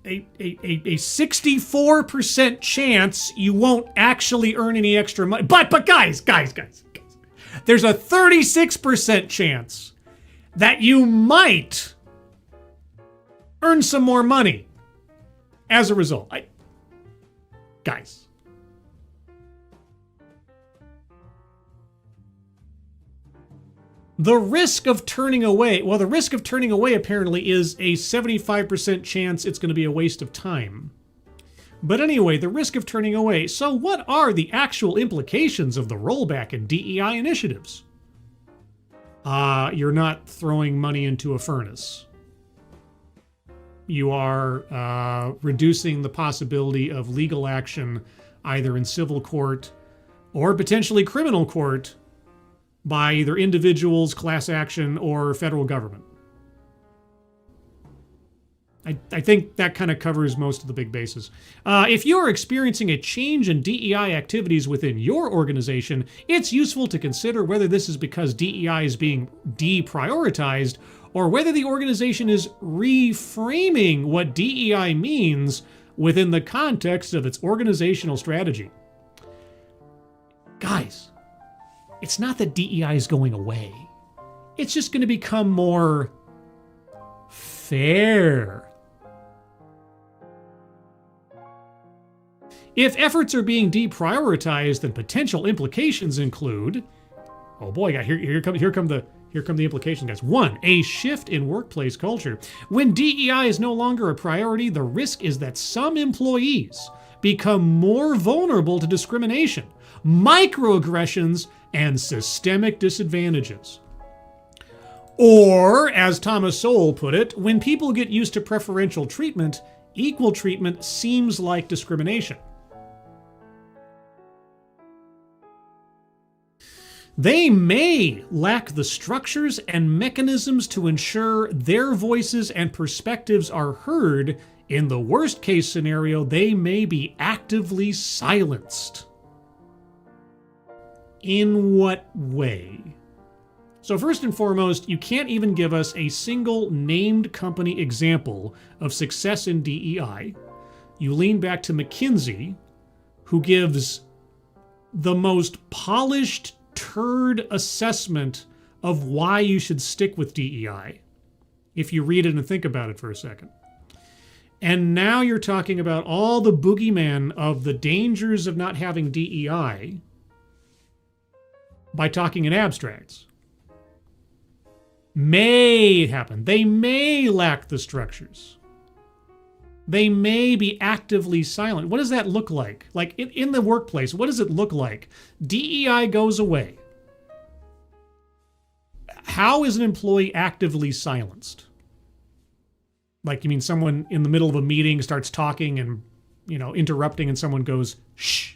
64% chance you won't actually earn any extra money. But guys, there's a 36% chance that you might earn some more money as a result. Guys. The risk of turning away apparently is a 75% chance it's going to be a waste of time. But anyway, the risk of turning away. So what are the actual implications of the rollback in DEI initiatives? You're not throwing money into a furnace. You are reducing the possibility of legal action either in civil court or potentially criminal court by either individuals, class action, or federal government. I think that kind of covers most of the big bases. If you're experiencing a change in DEI activities within your organization, it's useful to consider whether this is because DEI is being deprioritized or whether the organization is reframing what DEI means within the context of its organizational strategy. Guys, it's not that DEI is going away. It's just going to become more fair. If efforts are being deprioritized, then potential implications include, oh boy, here come the implications, guys. 1, a shift in workplace culture. When DEI is no longer a priority, the risk is that some employees become more vulnerable to discrimination, microaggressions, and systemic disadvantages. Or, as Thomas Sowell put it, when people get used to preferential treatment, equal treatment seems like discrimination. They may lack the structures and mechanisms to ensure their voices and perspectives are heard. In the worst case scenario, they may be actively silenced. In what way? So first and foremost, you can't even give us a single named company example of success in DEI. You lean back to McKinsey, who gives the most polished turd assessment of why you should stick with DEI, if you read it and think about it for a second. And now you're talking about all the boogeyman of the dangers of not having DEI by talking in abstracts. May happen. They may lack the structures. They may be actively silent. What does that look like? Like in the workplace, what does it look like? DEI goes away. How is an employee actively silenced? Like, you mean someone in the middle of a meeting starts talking and, interrupting, and someone goes, shh,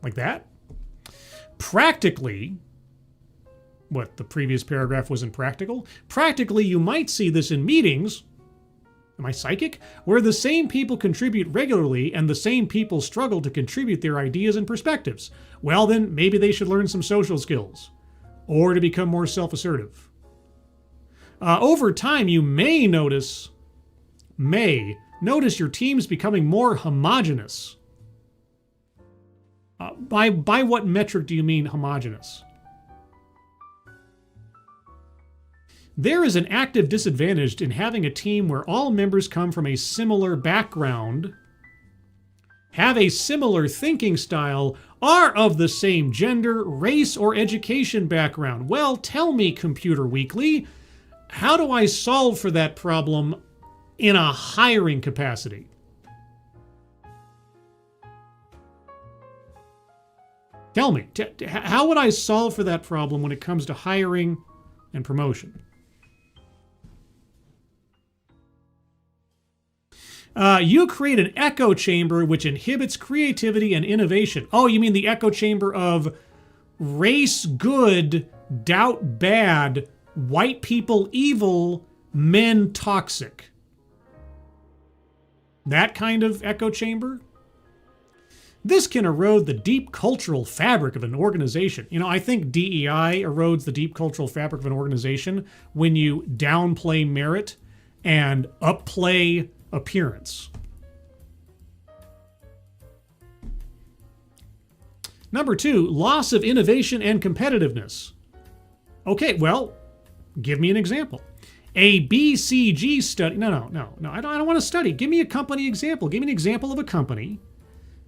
like that? Practically, what, the previous paragraph wasn't practical? Practically, you might see this in meetings, am I psychic? Where the same people contribute regularly and the same people struggle to contribute their ideas and perspectives. Well, then maybe they should learn some social skills or to become more self-assertive. Over time, you may notice your teams becoming more homogeneous. By what metric do you mean homogeneous? There is an active disadvantage in having a team where all members come from a similar background, have a similar thinking style, are of the same gender, race, or education background. Well, tell me, Computer Weekly, how do I solve for that problem in a hiring capacity? Tell me, how would I solve for that problem when it comes to hiring and promotion? You create an echo chamber which inhibits creativity and innovation. Oh, you mean the echo chamber of race good, doubt bad, white people evil, men toxic. That kind of echo chamber? This can erode the deep cultural fabric of an organization. You know, I think DEI erodes the deep cultural fabric of an organization when you downplay merit and upplay appearance. Number 2, loss of innovation and competitiveness. Okay, well, give me an example. A BCG study. No, I don't want to study. Give me a company example. Give me an example of a company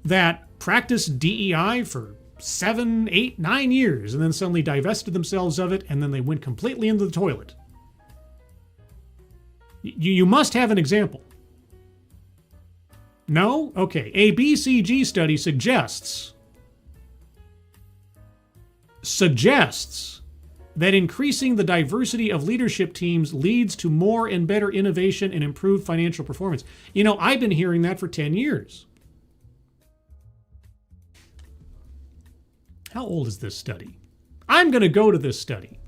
that practiced DEI for 7, 8, 9 years and then suddenly divested themselves of it and then they went completely into the toilet. You must have an example. No? Okay. A BCG study suggests that increasing the diversity of leadership teams leads to more and better innovation and improved financial performance. You know, I've been hearing that for 10 years. How old is this study? I'm going to go to this study.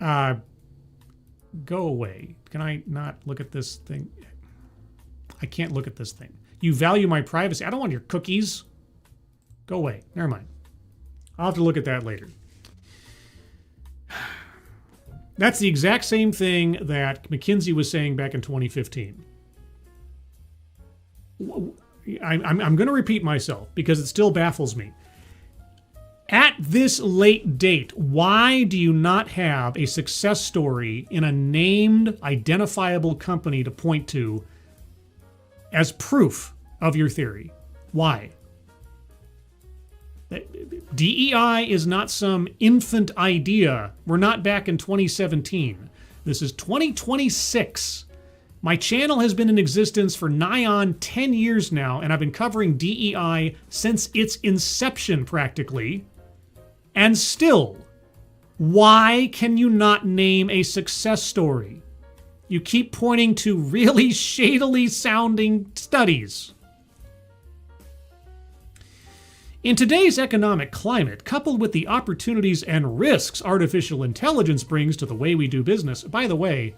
Go away. Can I not look at this thing? I can't look at this thing. You value my privacy. I don't want your cookies. Go away. Never mind. I'll have to look at that later. That's the exact same thing that McKinsey was saying back in 2015. I'm going to repeat myself because it still baffles me. At this late date, why do you not have a success story in a named, identifiable company to point to as proof of your theory? Why? DEI is not some infant idea. We're not back in 2017. This is 2026. My channel has been in existence for nigh on 10 years now, and I've been covering DEI since its inception practically. And still, why can you not name a success story? You keep pointing to really shadily sounding studies. In today's economic climate, coupled with the opportunities and risks artificial intelligence brings to the way we do business, by the way,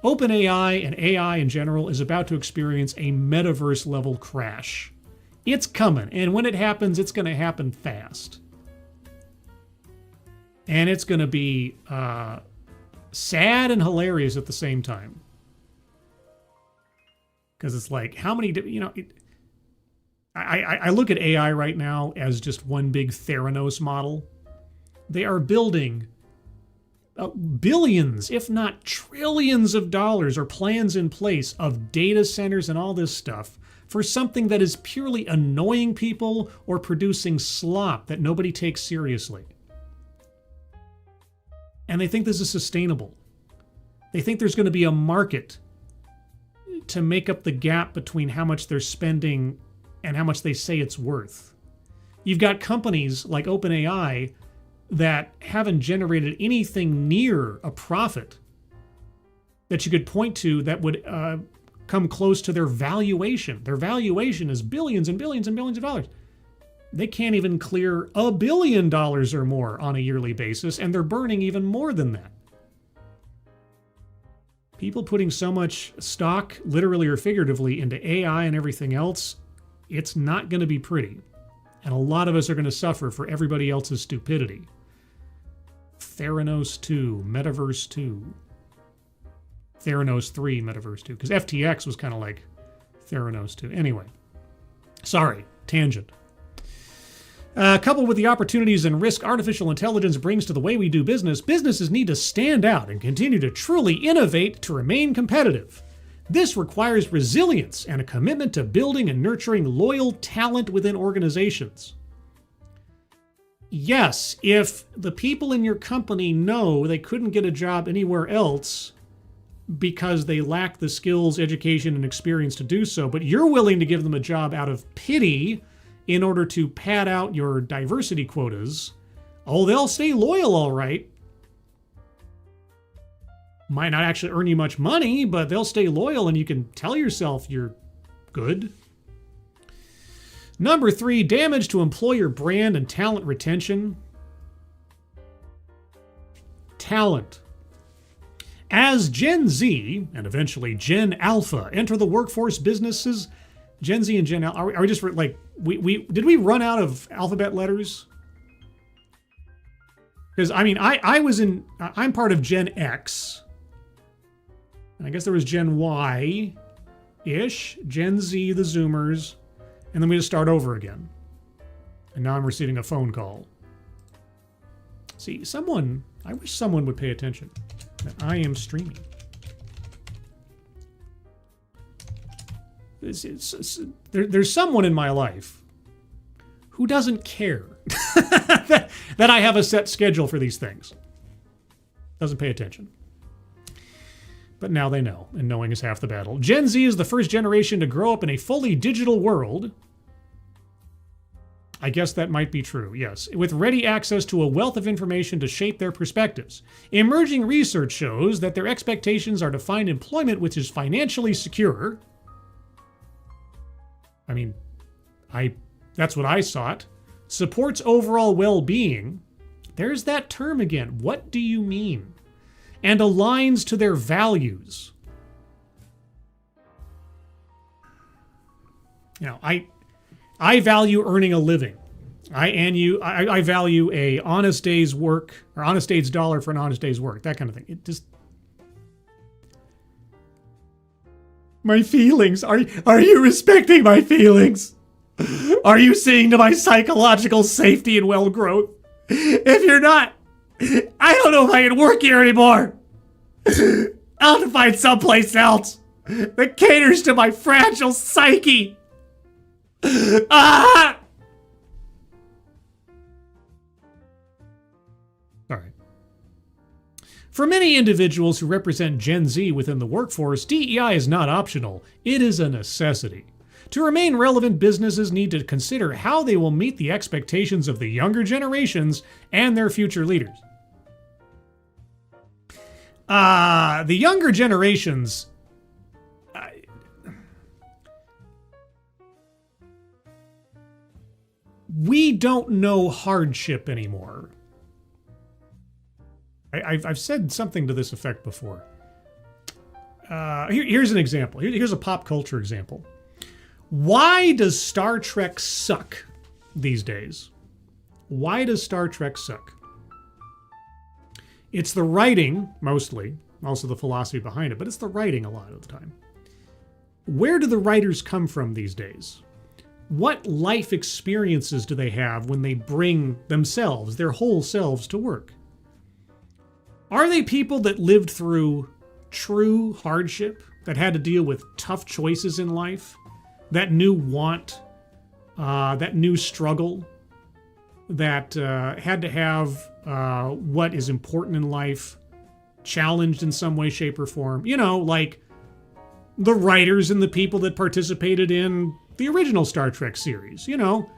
OpenAI and AI in general is about to experience a metaverse-level crash. It's coming, and when it happens, it's going to happen fast. And it's going to be sad and hilarious at the same time. Because it's like, how many, I look at AI right now as just one big Theranos model. They are building billions, if not trillions of dollars or plans in place of data centers and all this stuff for something that is purely annoying people or producing slop that nobody takes seriously. And they think this is sustainable. They think there's going to be a market to make up the gap between how much they're spending and how much they say it's worth. You've got companies like OpenAI that haven't generated anything near a profit that you could point to that would come close to their valuation. Their valuation is billions and billions and billions of dollars. They can't even clear $1 billion or more on a yearly basis, and they're burning even more than that. People putting so much stock, literally or figuratively, into AI and everything else, it's not going to be pretty. And a lot of us are going to suffer for everybody else's stupidity. Theranos 2, Metaverse 2. Theranos 3, Metaverse 2. Because FTX was kind of like Theranos 2. Anyway. Sorry, tangent. Coupled with the opportunities and risk artificial intelligence brings to the way we do business, businesses need to stand out and continue to truly innovate to remain competitive. This requires resilience and a commitment to building and nurturing loyal talent within organizations. Yes, if the people in your company know they couldn't get a job anywhere else because they lack the skills, education, and experience to do so, but you're willing to give them a job out of pity in order to pad out your diversity quotas, oh, they'll stay loyal all right. Might not actually earn you much money, but they'll stay loyal and you can tell yourself you're good. Number 3, damage to employer brand and talent retention. Talent. As Gen Z, and eventually Gen Alpha, enter the workforce, businesses, Gen Z and Gen Alpha, are we just like, did we run out of alphabet letters? Because, I mean, I'm part of Gen X. And I guess there was Gen Y-ish, Gen Z, the Zoomers, and then we just start over again. And now I'm receiving a phone call. See, I wish someone would pay attention that I am streaming. There's someone in my life who doesn't care that I have a set schedule for these things. Doesn't pay attention. But now they know, and knowing is half the battle. Gen Z is the first generation to grow up in a fully digital world. I guess that might be true, yes. With ready access to a wealth of information to shape their perspectives. Emerging research shows that their expectations are to find employment which is financially secure. I mean, that's what I sought. Supports overall well-being. There's that term again. What do you mean? And aligns to their values. You know, I value earning a living. I value a honest day's work, or honest day's dollar for an honest day's work. That kind of thing. It just... My feelings. Are you respecting my feelings? Are you seeing to my psychological safety and well-growth? If you're not, I don't know if I can work here anymore. I'll have to find someplace else that caters to my fragile psyche. Ah! All right. For many individuals who represent Gen Z within the workforce, DEI is not optional. It is a necessity. To remain relevant, businesses need to consider how they will meet the expectations of the younger generations and their future leaders. The younger generations... we don't know hardship anymore. I've said something to this effect before. Here's an example. Here's a pop culture example. Why does Star Trek suck these days? Why does Star Trek suck? It's the writing, mostly, also the philosophy behind it, but it's the writing a lot of the time. Where do the writers come from these days? What life experiences do they have when they bring themselves, their whole selves, to work? Are they people that lived through true hardship, that had to deal with tough choices in life, that knew want, that knew struggle, that had to have what is important in life challenged in some way, shape, or form? You know, like the writers and the people that participated in the original Star Trek series, you know.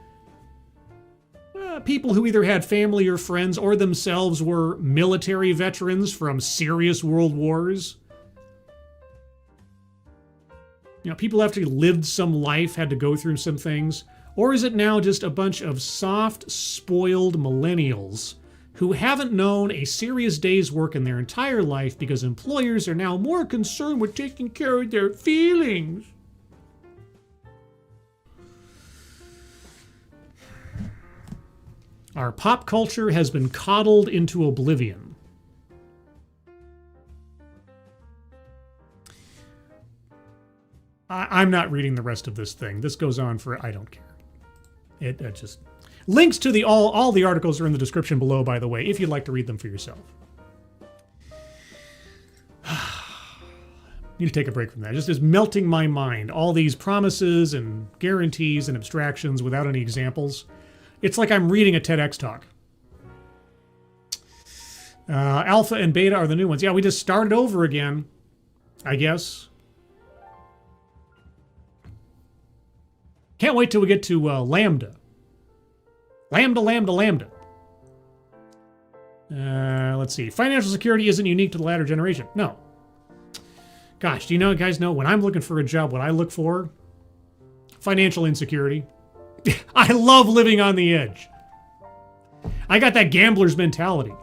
People who either had family or friends or themselves were military veterans from serious world wars. You know, people actually lived some life, had to go through some things. Or is it now just a bunch of soft, spoiled millennials who haven't known a serious day's work in their entire life because employers are now more concerned with taking care of their feelings? Our pop culture has been coddled into oblivion. I'm not reading the rest of this thing. This goes on for... I don't care. It just... Links to all the articles are in the description below, by the way, if you'd like to read them for yourself. need to take a break from that. Just is melting my mind. All these promises and guarantees and abstractions without any examples. It's like I'm reading a TEDx talk. Alpha and beta are the new ones. Yeah, we just started over again, I guess. Can't wait till we get to Lambda. Lambda. Let's see. Financial security isn't unique to the latter generation. No. Gosh, do you guys know when I'm looking for a job, what I look for? Financial insecurity. I love living on the edge. I got that gambler's mentality.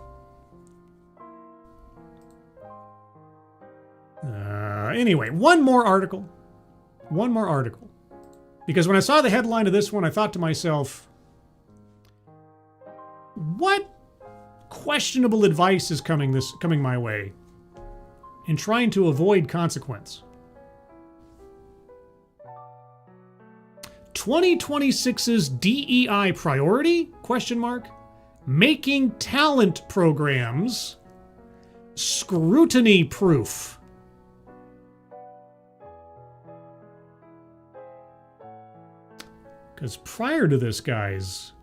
Anyway, one more article. Because when I saw the headline of this one, I thought to myself, what questionable advice is coming my way in trying to avoid consequence? 2026's DEI priority? ? Making talent programs scrutiny proof. Because prior to this, guys,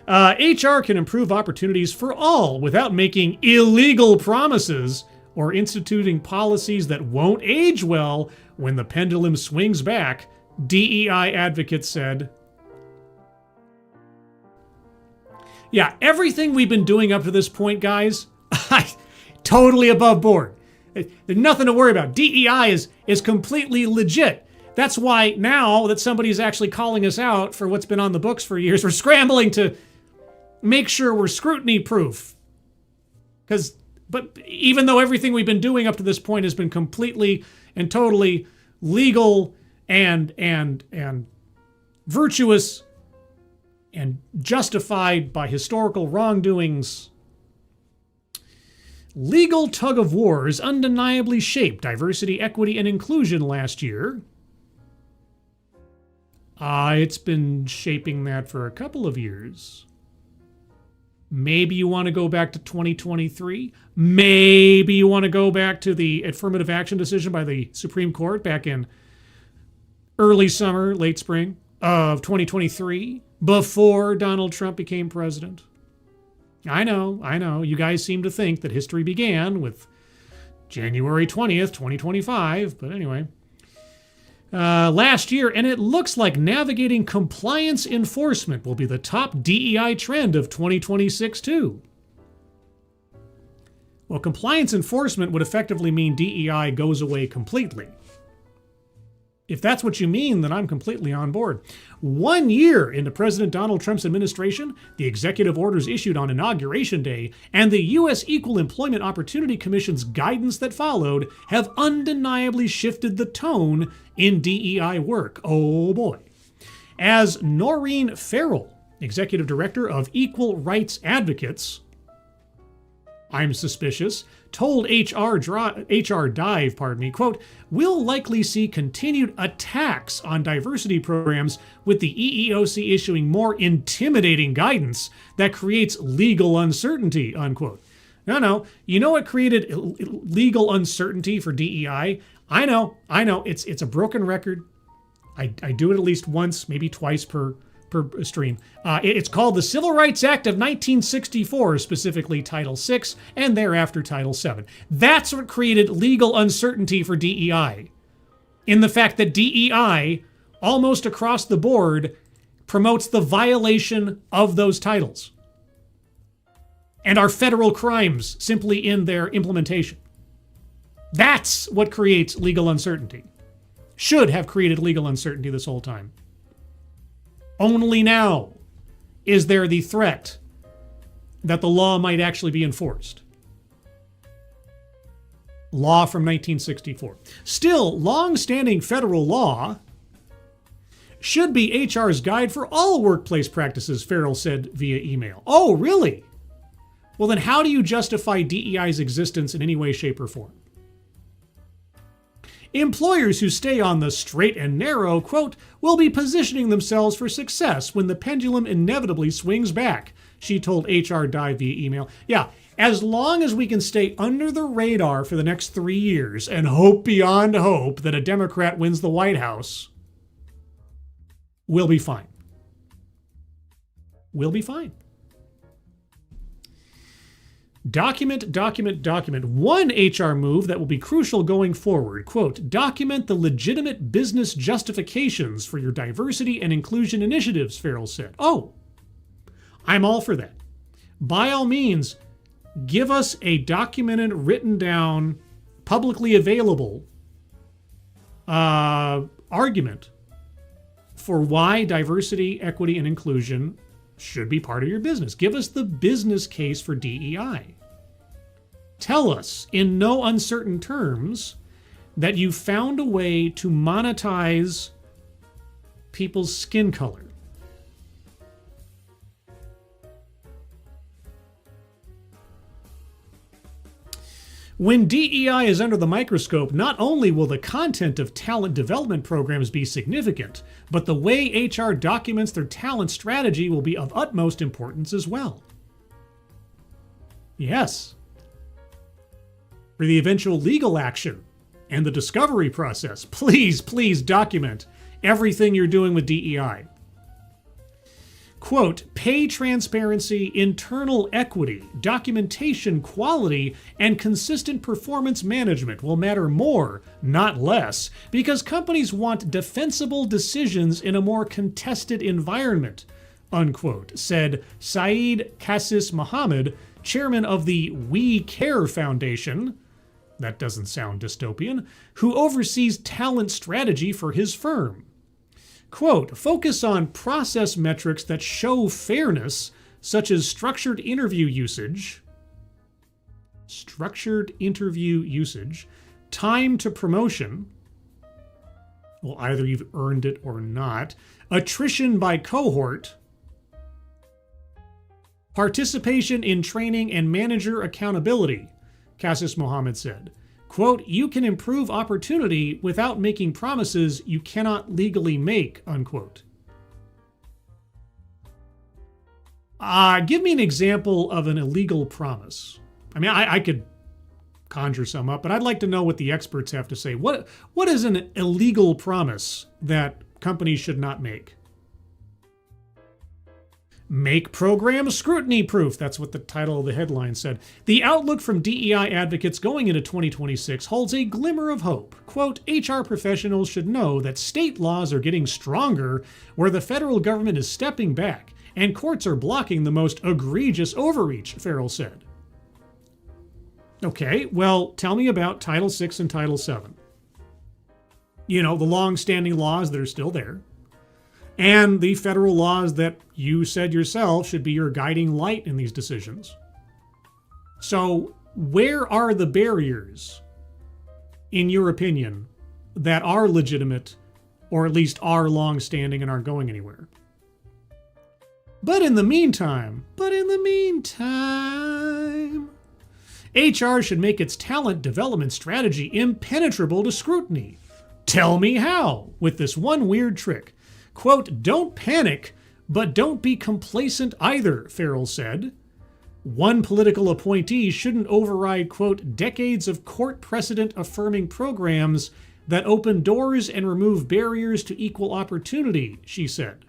HR can improve opportunities for all without making illegal promises or instituting policies that won't age well when the pendulum swings back, DEI advocates said. Yeah, everything we've been doing up to this point, guys, totally above board. There's nothing to worry about. DEI is completely legit. That's why now that somebody's actually calling us out for what's been on the books for years, we're scrambling to make sure we're scrutiny proof. But even though everything we've been doing up to this point has been completely and totally legal and virtuous and justified by historical wrongdoings, legal tug of wars undeniably shaped diversity, equity, and inclusion last year. It's been shaping that for a couple of years. Maybe you want to go back to 2023. Maybe you want to go back to the affirmative action decision by the Supreme Court back in early summer, late spring of 2023, before Donald Trump became president. I know. You guys seem to think that history began with January 20th, 2025. But anyway. Last year, and it looks like navigating compliance enforcement will be the top DEI trend of 2026 too. Well, compliance enforcement would effectively mean DEI goes away completely. If that's what you mean, then I'm completely on board. 1 year into President Donald Trump's administration, the executive orders issued on Inauguration Day and the U.S. Equal Employment Opportunity Commission's guidance that followed have undeniably shifted the tone in DEI work. Oh boy. As Noreen Farrell, Executive Director of Equal Rights Advocates, I'm suspicious, told HR Dive, quote, we'll likely see continued attacks on diversity programs with the EEOC issuing more intimidating guidance that creates legal uncertainty, unquote. No. You know what created legal uncertainty for DEI? I know. It's a broken record. I do it at least once, maybe twice per stream. It's called the Civil Rights Act of 1964, specifically Title VI, and thereafter Title VII. That's what created legal uncertainty for DEI. In the fact that DEI, almost across the board, promotes the violation of those titles and are federal crimes simply in their implementation. That's what creates legal uncertainty. Should have created legal uncertainty this whole time. Only now is there the threat that the law might actually be enforced. Law from 1964. Still, long-standing federal law should be HR's guide for all workplace practices, Farrell said via email. Oh, really? Well, then how do you justify DEI's existence in any way, shape, or form? Employers who stay on the straight and narrow, quote, will be positioning themselves for success when the pendulum inevitably swings back, she told HR Dive via email. Yeah, As long as we can stay under the radar for the next 3 years and hope beyond hope that a Democrat wins the White House, we'll be fine. We'll be fine. Document. One HR move that will be crucial going forward. Quote, document the legitimate business justifications for your diversity and inclusion initiatives, Farrell said. Oh, I'm all for that. By all means, give us a documented, written down, publicly available argument for why diversity, equity, and inclusion should be part of your business. Give us the business case for DEI. Tell us in no uncertain terms that you found a way to monetize people's skin color. When DEI is under the microscope, not only will the content of talent development programs be significant, but the way HR documents their talent strategy will be of utmost importance as well. Yes. For the eventual legal action and the discovery process, please document everything you're doing with DEI. Quote, pay transparency, internal equity, documentation quality, and consistent performance management will matter more, not less, because companies want defensible decisions in a more contested environment, unquote, said Saeed Kassis Mohammed, chairman of the We Care Foundation, that doesn't sound dystopian, who oversees talent strategy for his firm. Quote, focus on process metrics that show fairness, such as structured interview usage, time to promotion, well, either you've earned it or not, attrition by cohort, participation in training and manager accountability, Kassis Mohammed said. Quote, you can improve opportunity without making promises you cannot legally make, unquote. Give me an example of an illegal promise. I mean, I could conjure some up, but I'd like to know what the experts have to say. What is an illegal promise that companies should not make? Make programs scrutiny-proof. That's what the title of the headline said. The outlook from DEI advocates going into 2026 holds a glimmer of hope. Quote, HR professionals should know that state laws are getting stronger where the federal government is stepping back and courts are blocking the most egregious overreach, Farrell said. Okay, well, tell me about Title VI and Title VII. You know, the long-standing laws that are still there. And the federal laws that you said yourself should be your guiding light in these decisions. So where are the barriers, in your opinion, that are legitimate, or at least are long-standing and aren't going anywhere? But in the meantime, HR should make its talent development strategy impenetrable to scrutiny. Tell me how, with this one weird trick. Quote, don't panic, but don't be complacent either, Farrell said. One political appointee shouldn't override, quote, decades of court precedent affirming programs that open doors and remove barriers to equal opportunity, she said.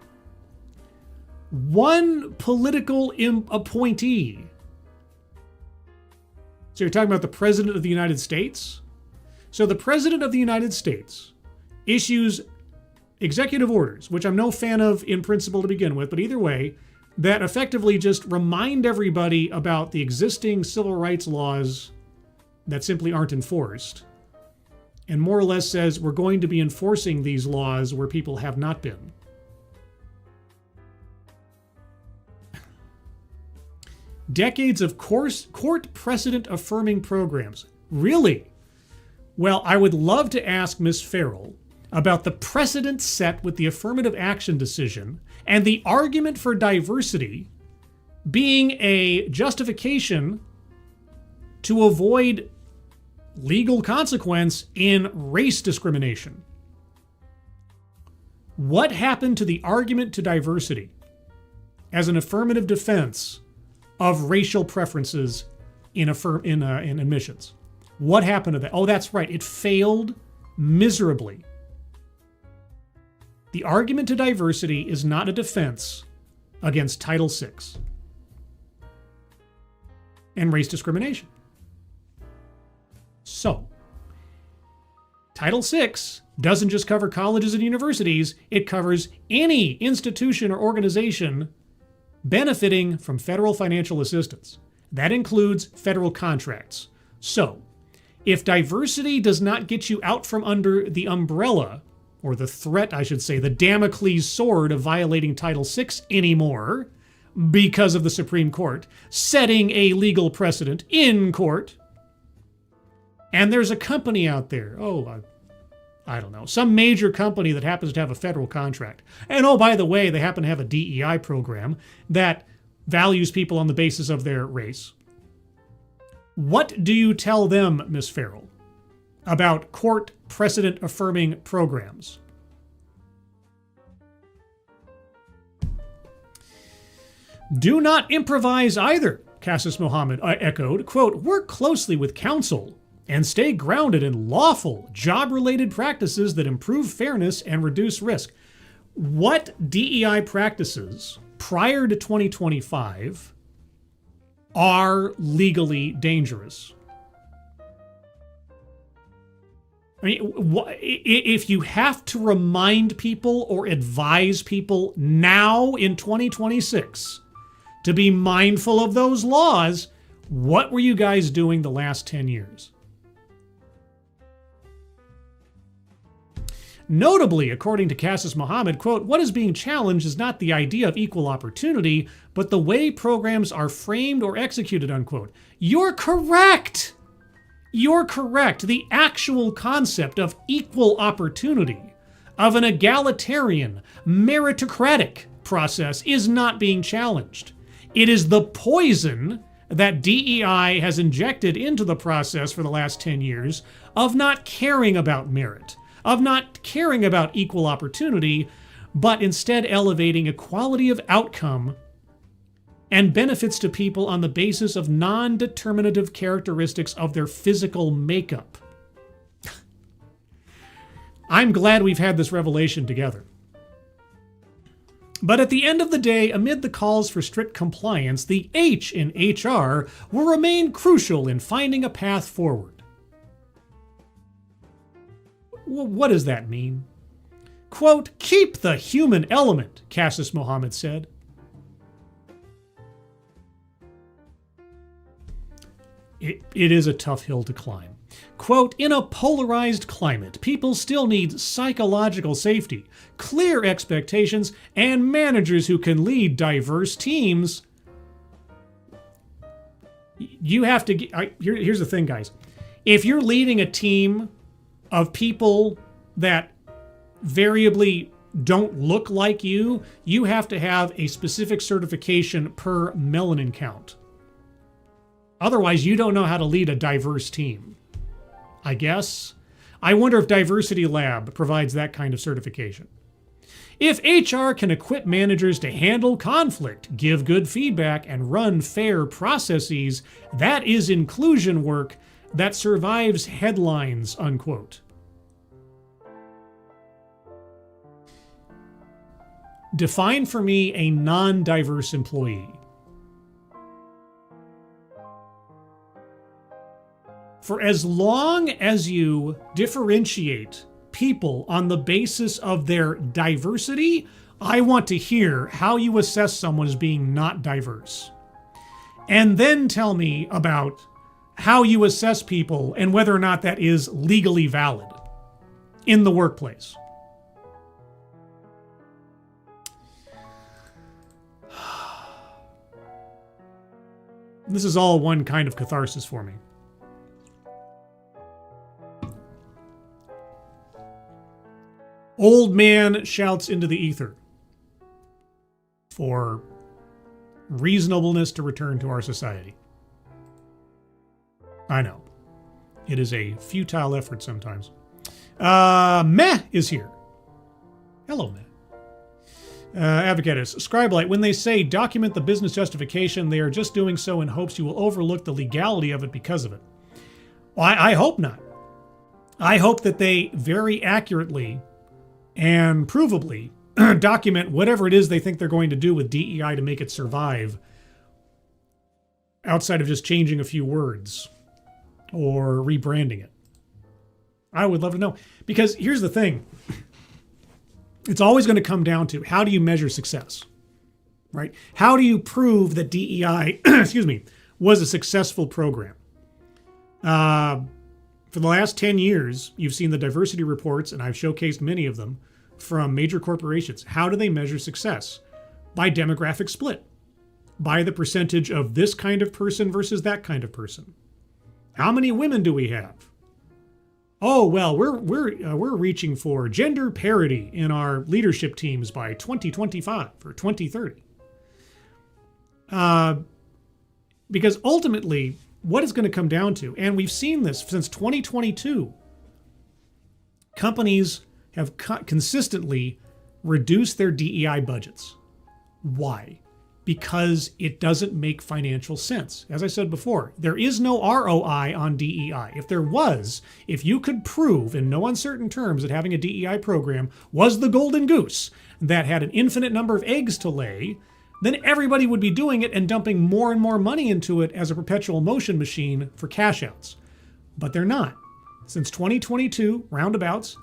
One political appointee. So you're talking about the President of the United States? So the President of the United States issues executive orders, which I'm no fan of in principle to begin with, but either way, that effectively just remind everybody about the existing civil rights laws that simply aren't enforced, and more or less says we're going to be enforcing these laws where people have not been. Decades of court precedent affirming programs. Really? Well, I would love to ask Ms. Farrell about the precedent set with the affirmative action decision and the argument for diversity being a justification to avoid legal consequence in race discrimination. What happened to the argument to diversity as an affirmative defense of racial preferences in admissions. What happened to that? Oh, that's right. It failed miserably. The argument to diversity is not a defense against Title VI and race discrimination. So, Title VI doesn't just cover colleges and universities, it covers any institution or organization benefiting from federal financial assistance. That includes federal contracts. So, if diversity does not get you out from under the umbrella, or the threat, I should say, the Damocles sword of violating Title VI anymore, because of the Supreme Court setting a legal precedent in court, and there's a company out there, I don't know, some major company that happens to have a federal contract. And oh, by the way, they happen to have a DEI program that values people on the basis of their race. What do you tell them, Ms. Farrell, about court precedent-affirming programs? Do not improvise either, Cassis Mohammed echoed. Quote, work closely with counsel and stay grounded in lawful, job-related practices that improve fairness and reduce risk. What DEI practices prior to 2025 are legally dangerous? I mean, if you have to remind people or advise people now in 2026 to be mindful of those laws, what were you guys doing the last 10 years? Notably, according to Cassis Mohammed, quote, what is being challenged is not the idea of equal opportunity, but the way programs are framed or executed, unquote. You're correct. You're correct. The actual concept of equal opportunity, of an egalitarian, meritocratic process is not being challenged. It is the poison that DEI has injected into the process for the last 10 years of not caring about merit, of not caring about equal opportunity, but instead elevating equality of outcome and benefits to people on the basis of non-determinative characteristics of their physical makeup. I'm glad we've had this revelation together. But at the end of the day, amid the calls for strict compliance, the H in HR will remain crucial in finding a path forward. What does that mean? Quote, keep the human element, Cassis Mohammed said. It is a tough hill to climb. Quote, in a polarized climate, people still need psychological safety, clear expectations, and managers who can lead diverse teams. You have to, here's the thing, guys. If you're leading a team of people that variably don't look like you, you have to have a specific certification per melanin count. Otherwise, you don't know how to lead a diverse team, I guess. I wonder if Diversity Lab provides that kind of certification. If HR can equip managers to handle conflict, give good feedback, and run fair processes, that is inclusion work that survives headlines, unquote. Define for me a non-diverse employee. For as long as you differentiate people on the basis of their diversity, I want to hear how you assess someone as being not diverse. And then tell me about how you assess people and whether or not that is legally valid in the workplace. This is all one kind of catharsis for me. Old man shouts into the ether for reasonableness to return to our society. I know. It is a futile effort sometimes. Meh is here. Hello, Meh. Advocate is Scribelight. When they say document the business justification, they are just doing so in hopes you will overlook the legality of it because of it. Well, I hope not. I hope that they very accurately and provably document whatever it is they think they're going to do with DEI to make it survive, outside of just changing a few words or rebranding it. I would love to know. Because here's the thing. It's always going to come down to, how do you measure success? Right? How do you prove that DEI, was a successful program? For the last 10 years, you've seen the diversity reports, and I've showcased many of them, from major corporations. How do they measure success? By demographic split. By the percentage of this kind of person versus that kind of person. How many women do we have? Oh, well, we're reaching for gender parity in our leadership teams by 2025 or 2030. Because ultimately, what it's going to come down to, and we've seen this since 2022, companies have consistently reduced their DEI budgets. Why? Because it doesn't make financial sense. As I said before, there is no ROI on DEI. If there was, if you could prove in no uncertain terms that having a DEI program was the golden goose that had an infinite number of eggs to lay, then everybody would be doing it and dumping more and more money into it as a perpetual motion machine for cash outs. But they're not. Since 2022, roundabouts,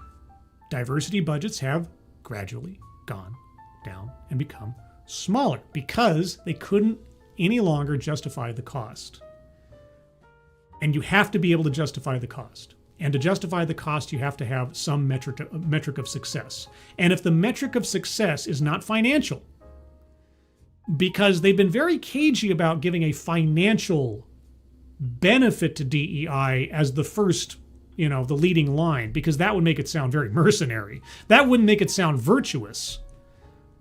diversity budgets have gradually gone down and become smaller because they couldn't any longer justify the cost. And you have to be able to justify the cost. And to justify the cost, you have to have some metric of success. And if the metric of success is not financial, because they've been very cagey about giving a financial benefit to DEI as the first, the leading line, because that would make it sound very mercenary. That wouldn't make it sound virtuous.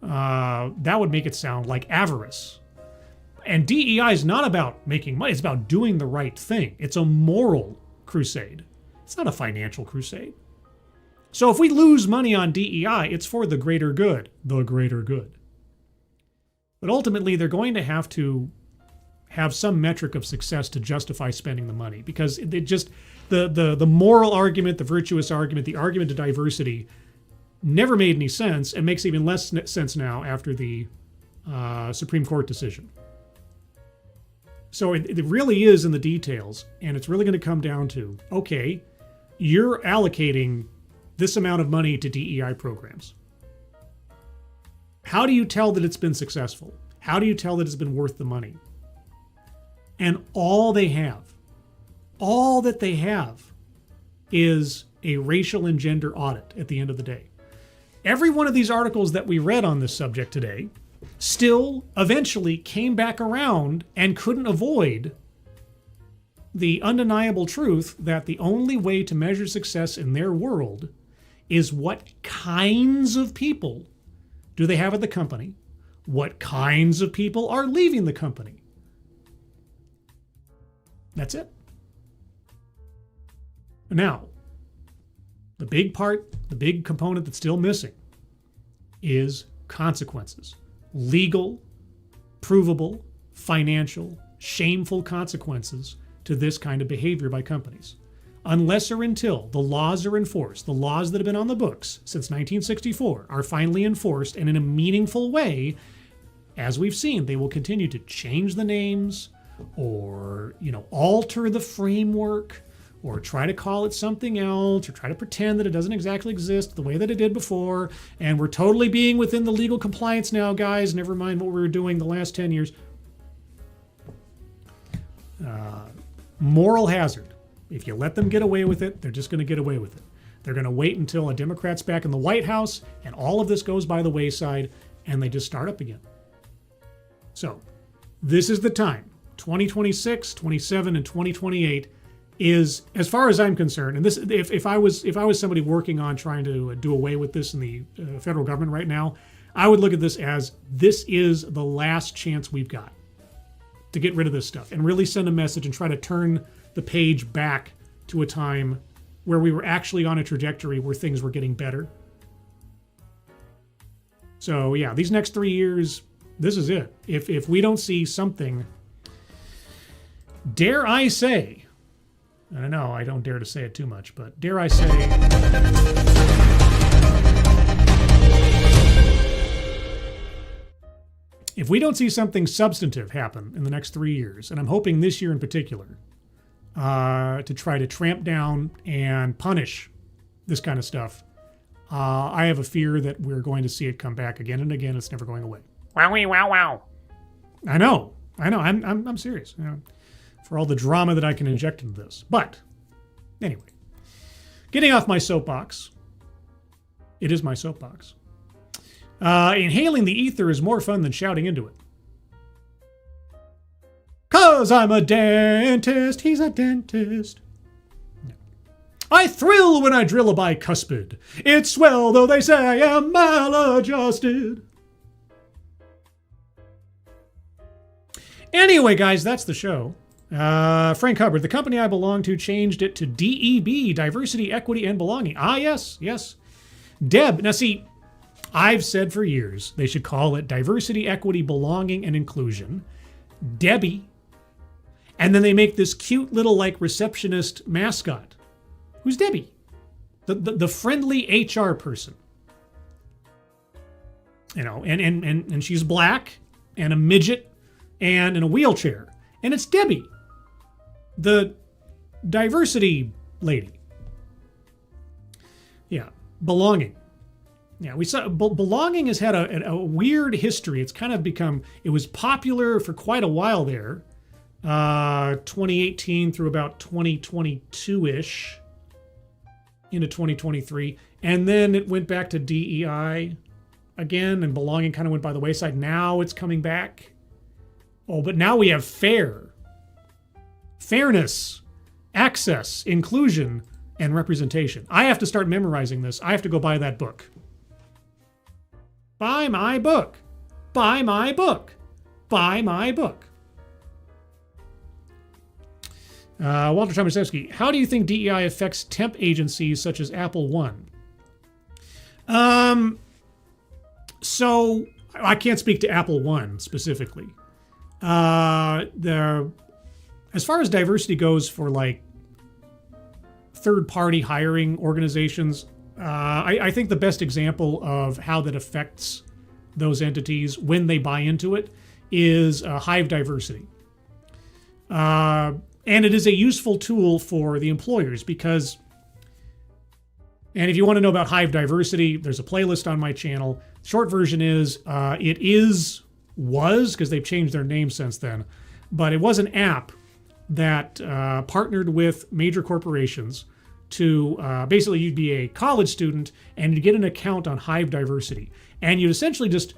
That would make it sound like avarice. And DEI is not about making money. It's about doing the right thing. It's a moral crusade. It's not a financial crusade. So if we lose money on DEI, it's for the greater good. The greater good. But ultimately, they're going to have some metric of success to justify spending the money, because it just the moral argument, the virtuous argument, the argument to diversity never made any sense, and makes even less sense now after the Supreme Court decision. So it really is in the details, and it's really going to come down to, okay, you're allocating this amount of money to DEI programs. How do you tell that it's been successful? How do you tell that it's been worth the money? And all that they have is a racial and gender audit at the end of the day. Every one of these articles that we read on this subject today still eventually came back around and couldn't avoid the undeniable truth that the only way to measure success in their world is what kinds of people do they have at the company, what kinds of people are leaving the company. That's it. Now, the big component that's still missing is consequences. Legal, provable, financial, shameful consequences to this kind of behavior by companies. Unless or until the laws are enforced, the laws that have been on the books since 1964 are finally enforced, and in a meaningful way, as we've seen, they will continue to change the names or, alter the framework, or try to call it something else, or try to pretend that it doesn't exactly exist the way that it did before, and we're totally being within the legal compliance now, guys, never mind what we were doing the last 10 years. Moral hazard. If you let them get away with it, they're just going to get away with it. They're going to wait until a Democrat's back in the White House, and all of this goes by the wayside, and they just start up again. So, this is the time. 2026, 27, and 2028 is, as far as I'm concerned, and this, if I was somebody working on trying to do away with this in the federal government right now, I would look at this as, this is the last chance we've got to get rid of this stuff and really send a message and try to turn the page back to a time where we were actually on a trajectory where things were getting better. So yeah, these next 3 years, this is it. If we don't see something, dare I say, I don't know, I don't dare to say it too much, but dare I say, if we don't see something substantive happen in the next 3 years, and I'm hoping this year in particular, to try to tramp down and punish this kind of stuff, I have a fear that we're going to see it come back again and again. It's never going away. Wowie wow wow. I know. I'm serious. You know, for all the drama that I can inject into this. But anyway, getting off my soapbox. It is my soapbox. Inhaling the ether is more fun than shouting into it. 'Cause I'm a dentist. He's a dentist. I thrill when I drill a bicuspid. It's swell, though they say I am maladjusted. Anyway, guys, that's the show. Frank Hubbard, the company I belong to, changed it to DEB, Diversity, Equity, and Belonging. Ah, yes. Deb. Now, see, I've said for years they should call it Diversity, Equity, Belonging, and Inclusion. Debbie. And then they make this cute little, like, receptionist mascot. Who's Debbie? The friendly HR person. You know, and she's black and a midget and in a wheelchair. And it's Debbie, the diversity lady. Yeah, belonging. Yeah, we saw belonging has had a weird history. It's kind of become, it was popular for quite a while there. 2018 through about 2022-ish. Into 2023, and then it went back to DEI again, and belonging kind of went by the wayside. Now it's coming back. Oh, but now we have FAIR. Fairness, access, inclusion, and representation. I have to start memorizing this. I have to go buy that book. Buy my book. Buy my book. Buy my book. Walter Tomaszewski, how do you think DEI affects temp agencies such as Apple One? So I can't speak to Apple One specifically. As far as diversity goes for like third-party hiring organizations, I think the best example of how that affects those entities when they buy into it is Hive Diversity. And it is a useful tool for the employers because, and if you want to know about Hive Diversity, there's a playlist on my channel. Short version is, was, because they've changed their name since then, but it was an app that partnered with major corporations to, basically you'd be a college student and you'd get an account on Hive Diversity. And you'd essentially just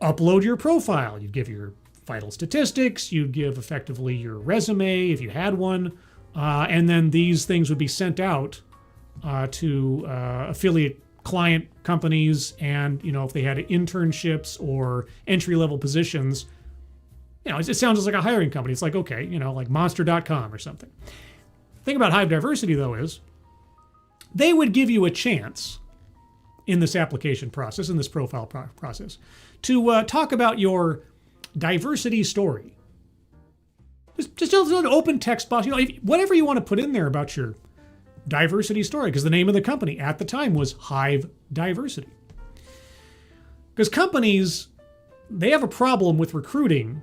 upload your profile. You'd give your vital statistics, you'd give effectively your resume if you had one, and then these things would be sent out to affiliate client companies, and you know, if they had internships or entry-level positions, you know, it sounds just like a hiring company. It's like, okay, you know, like monster.com or something. The thing about Hive Diversity though is they would give you a chance in this application process, in this profile process, to talk about your diversity story. Just an open text box, you know, whatever you want to put in there about your diversity story, because the name of the company at the time was Hive Diversity. Because companies, they have a problem with recruiting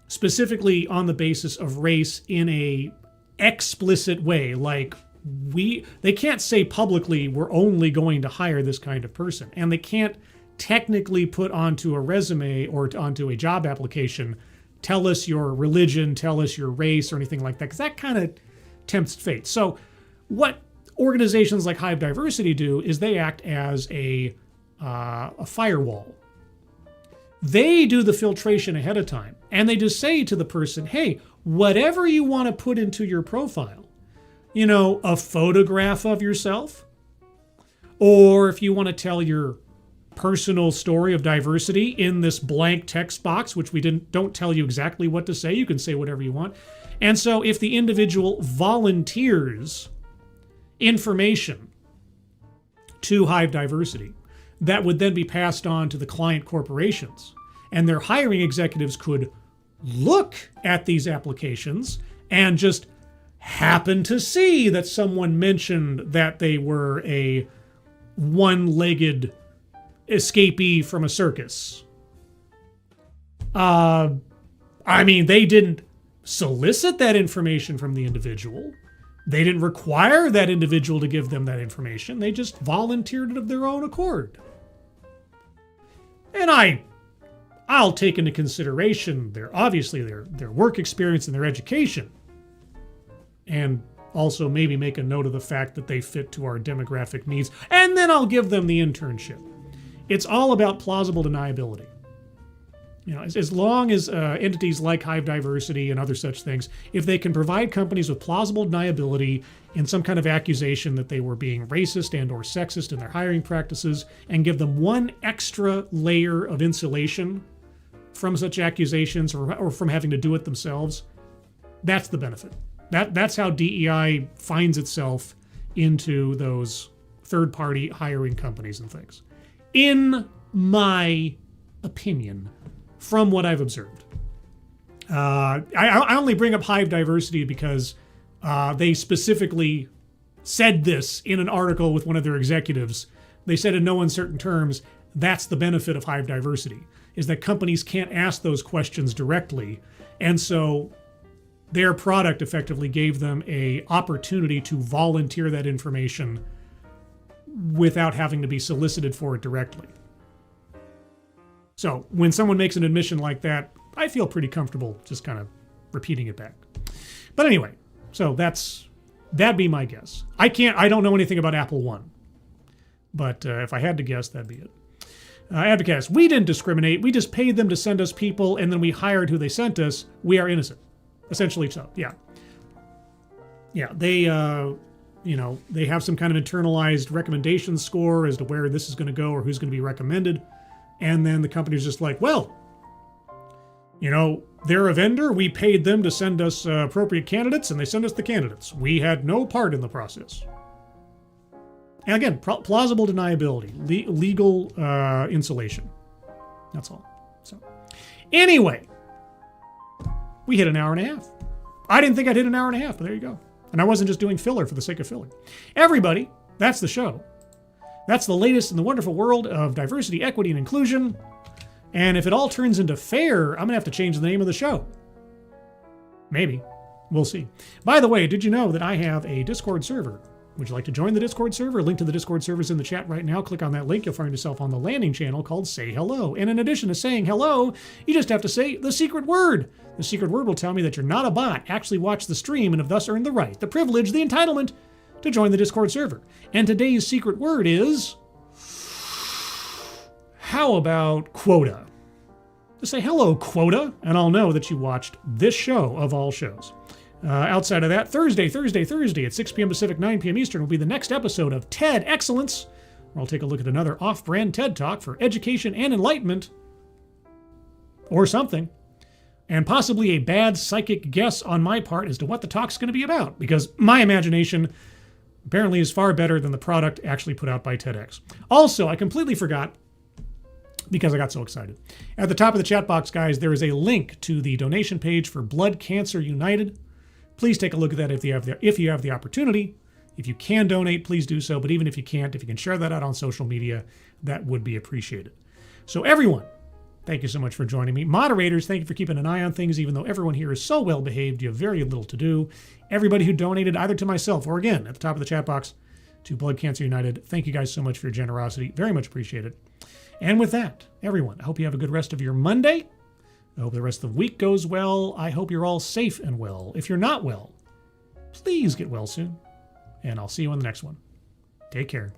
specifically on the basis of race in a explicit way. Like they can't say publicly we're only going to hire this kind of person, and they can't technically put onto a resume or onto a job application, tell us your religion, tell us your race, or anything like that, because that kind of tempts fate. So what organizations like Hive Diversity do is they act as a firewall. They do the filtration ahead of time, and they just say to the person, hey, whatever you want to put into your profile, you know, a photograph of yourself, or if you want to tell your personal story of diversity in this blank text box, which we don't tell you exactly what to say. You can say whatever you want. And so if the individual volunteers information to Hive Diversity, that would then be passed on to the client corporations. And their hiring executives could look at these applications and just happen to see that someone mentioned that they were a one-legged escapee from a circus. They didn't solicit that information from the individual. They didn't require that individual to give them that information. They just volunteered it of their own accord. And I'll take into consideration their work experience and their education. And also maybe make a note of the fact that they fit to our demographic needs. And then I'll give them the internship. It's all about plausible deniability. As long as entities like Hive Diversity and other such things, if they can provide companies with plausible deniability in some kind of accusation that they were being racist and or sexist in their hiring practices, and give them one extra layer of insulation from such accusations or from having to do it themselves, that's the benefit. That's how DEI finds itself into those third-party hiring companies and things. In my opinion, from what I've observed. I only bring up Hive Diversity because they specifically said this in an article with one of their executives. They said in no uncertain terms, that's the benefit of Hive Diversity, is that companies can't ask those questions directly. And so their product effectively gave them an opportunity to volunteer that information without having to be solicited for it directly. So when someone makes an admission like that, I feel pretty comfortable just kind of repeating it back. But anyway, so that'd be my guess. I don't know anything about Apple One, but if I had to guess, that'd be it. Advocates, we didn't discriminate. We just paid them to send us people, and then we hired who they sent us. We are innocent. Essentially so, yeah. Yeah, they have some kind of internalized recommendation score as to where this is going to go or who's going to be recommended. And then the company's just like, well, they're a vendor. We paid them to send us appropriate candidates, and they sent us the candidates. We had no part in the process. And again, plausible deniability, legal insulation. That's all. So anyway, we hit an hour and a half. I didn't think I'd hit an hour and a half, but there you go. And I wasn't just doing filler for the sake of filler. Everybody, that's the show. That's the latest in the wonderful world of diversity, equity, and inclusion. And if it all turns into F.A.I.R, I'm going to have to change the name of the show. Maybe. We'll see. By the way, did you know that I have a Discord server? Would you like to join the Discord server? Link to the Discord server is in the chat right now. Click on that link. You'll find yourself on the landing channel called Say Hello. And in addition to saying hello, you just have to say the secret word. The secret word will tell me that you're not a bot, actually watch the stream, and have thus earned the right, the privilege, the entitlement to join the Discord server. And today's secret word is, how about quota? Just say hello, quota, and I'll know that you watched this show of all shows. Outside of that, Thursday at 6 p.m. Pacific, 9 p.m. Eastern will be the next episode of TED Excellence, where I'll take a look at another off-brand TED Talk for education and enlightenment, or something, and possibly a bad psychic guess on my part as to what the talk's going to be about, because my imagination apparently is far better than the product actually put out by TEDx. Also, I completely forgot, because I got so excited. At the top of the chat box, guys, there is a link to the donation page for Blood Cancer United. Please take a look at that if you have the opportunity. If you can donate, please do so. But even if you can't, if you can share that out on social media, that would be appreciated. So everyone, thank you so much for joining me. Moderators, thank you for keeping an eye on things. Even though everyone here is so well behaved, you have very little to do. Everybody who donated either to myself or again at the top of the chat box to Blood Cancer United, thank you guys so much for your generosity. Very much appreciated. And with that, everyone, I hope you have a good rest of your Monday. I hope the rest of the week goes well. I hope you're all safe and well. If you're not well, please get well soon. And I'll see you on the next one. Take care.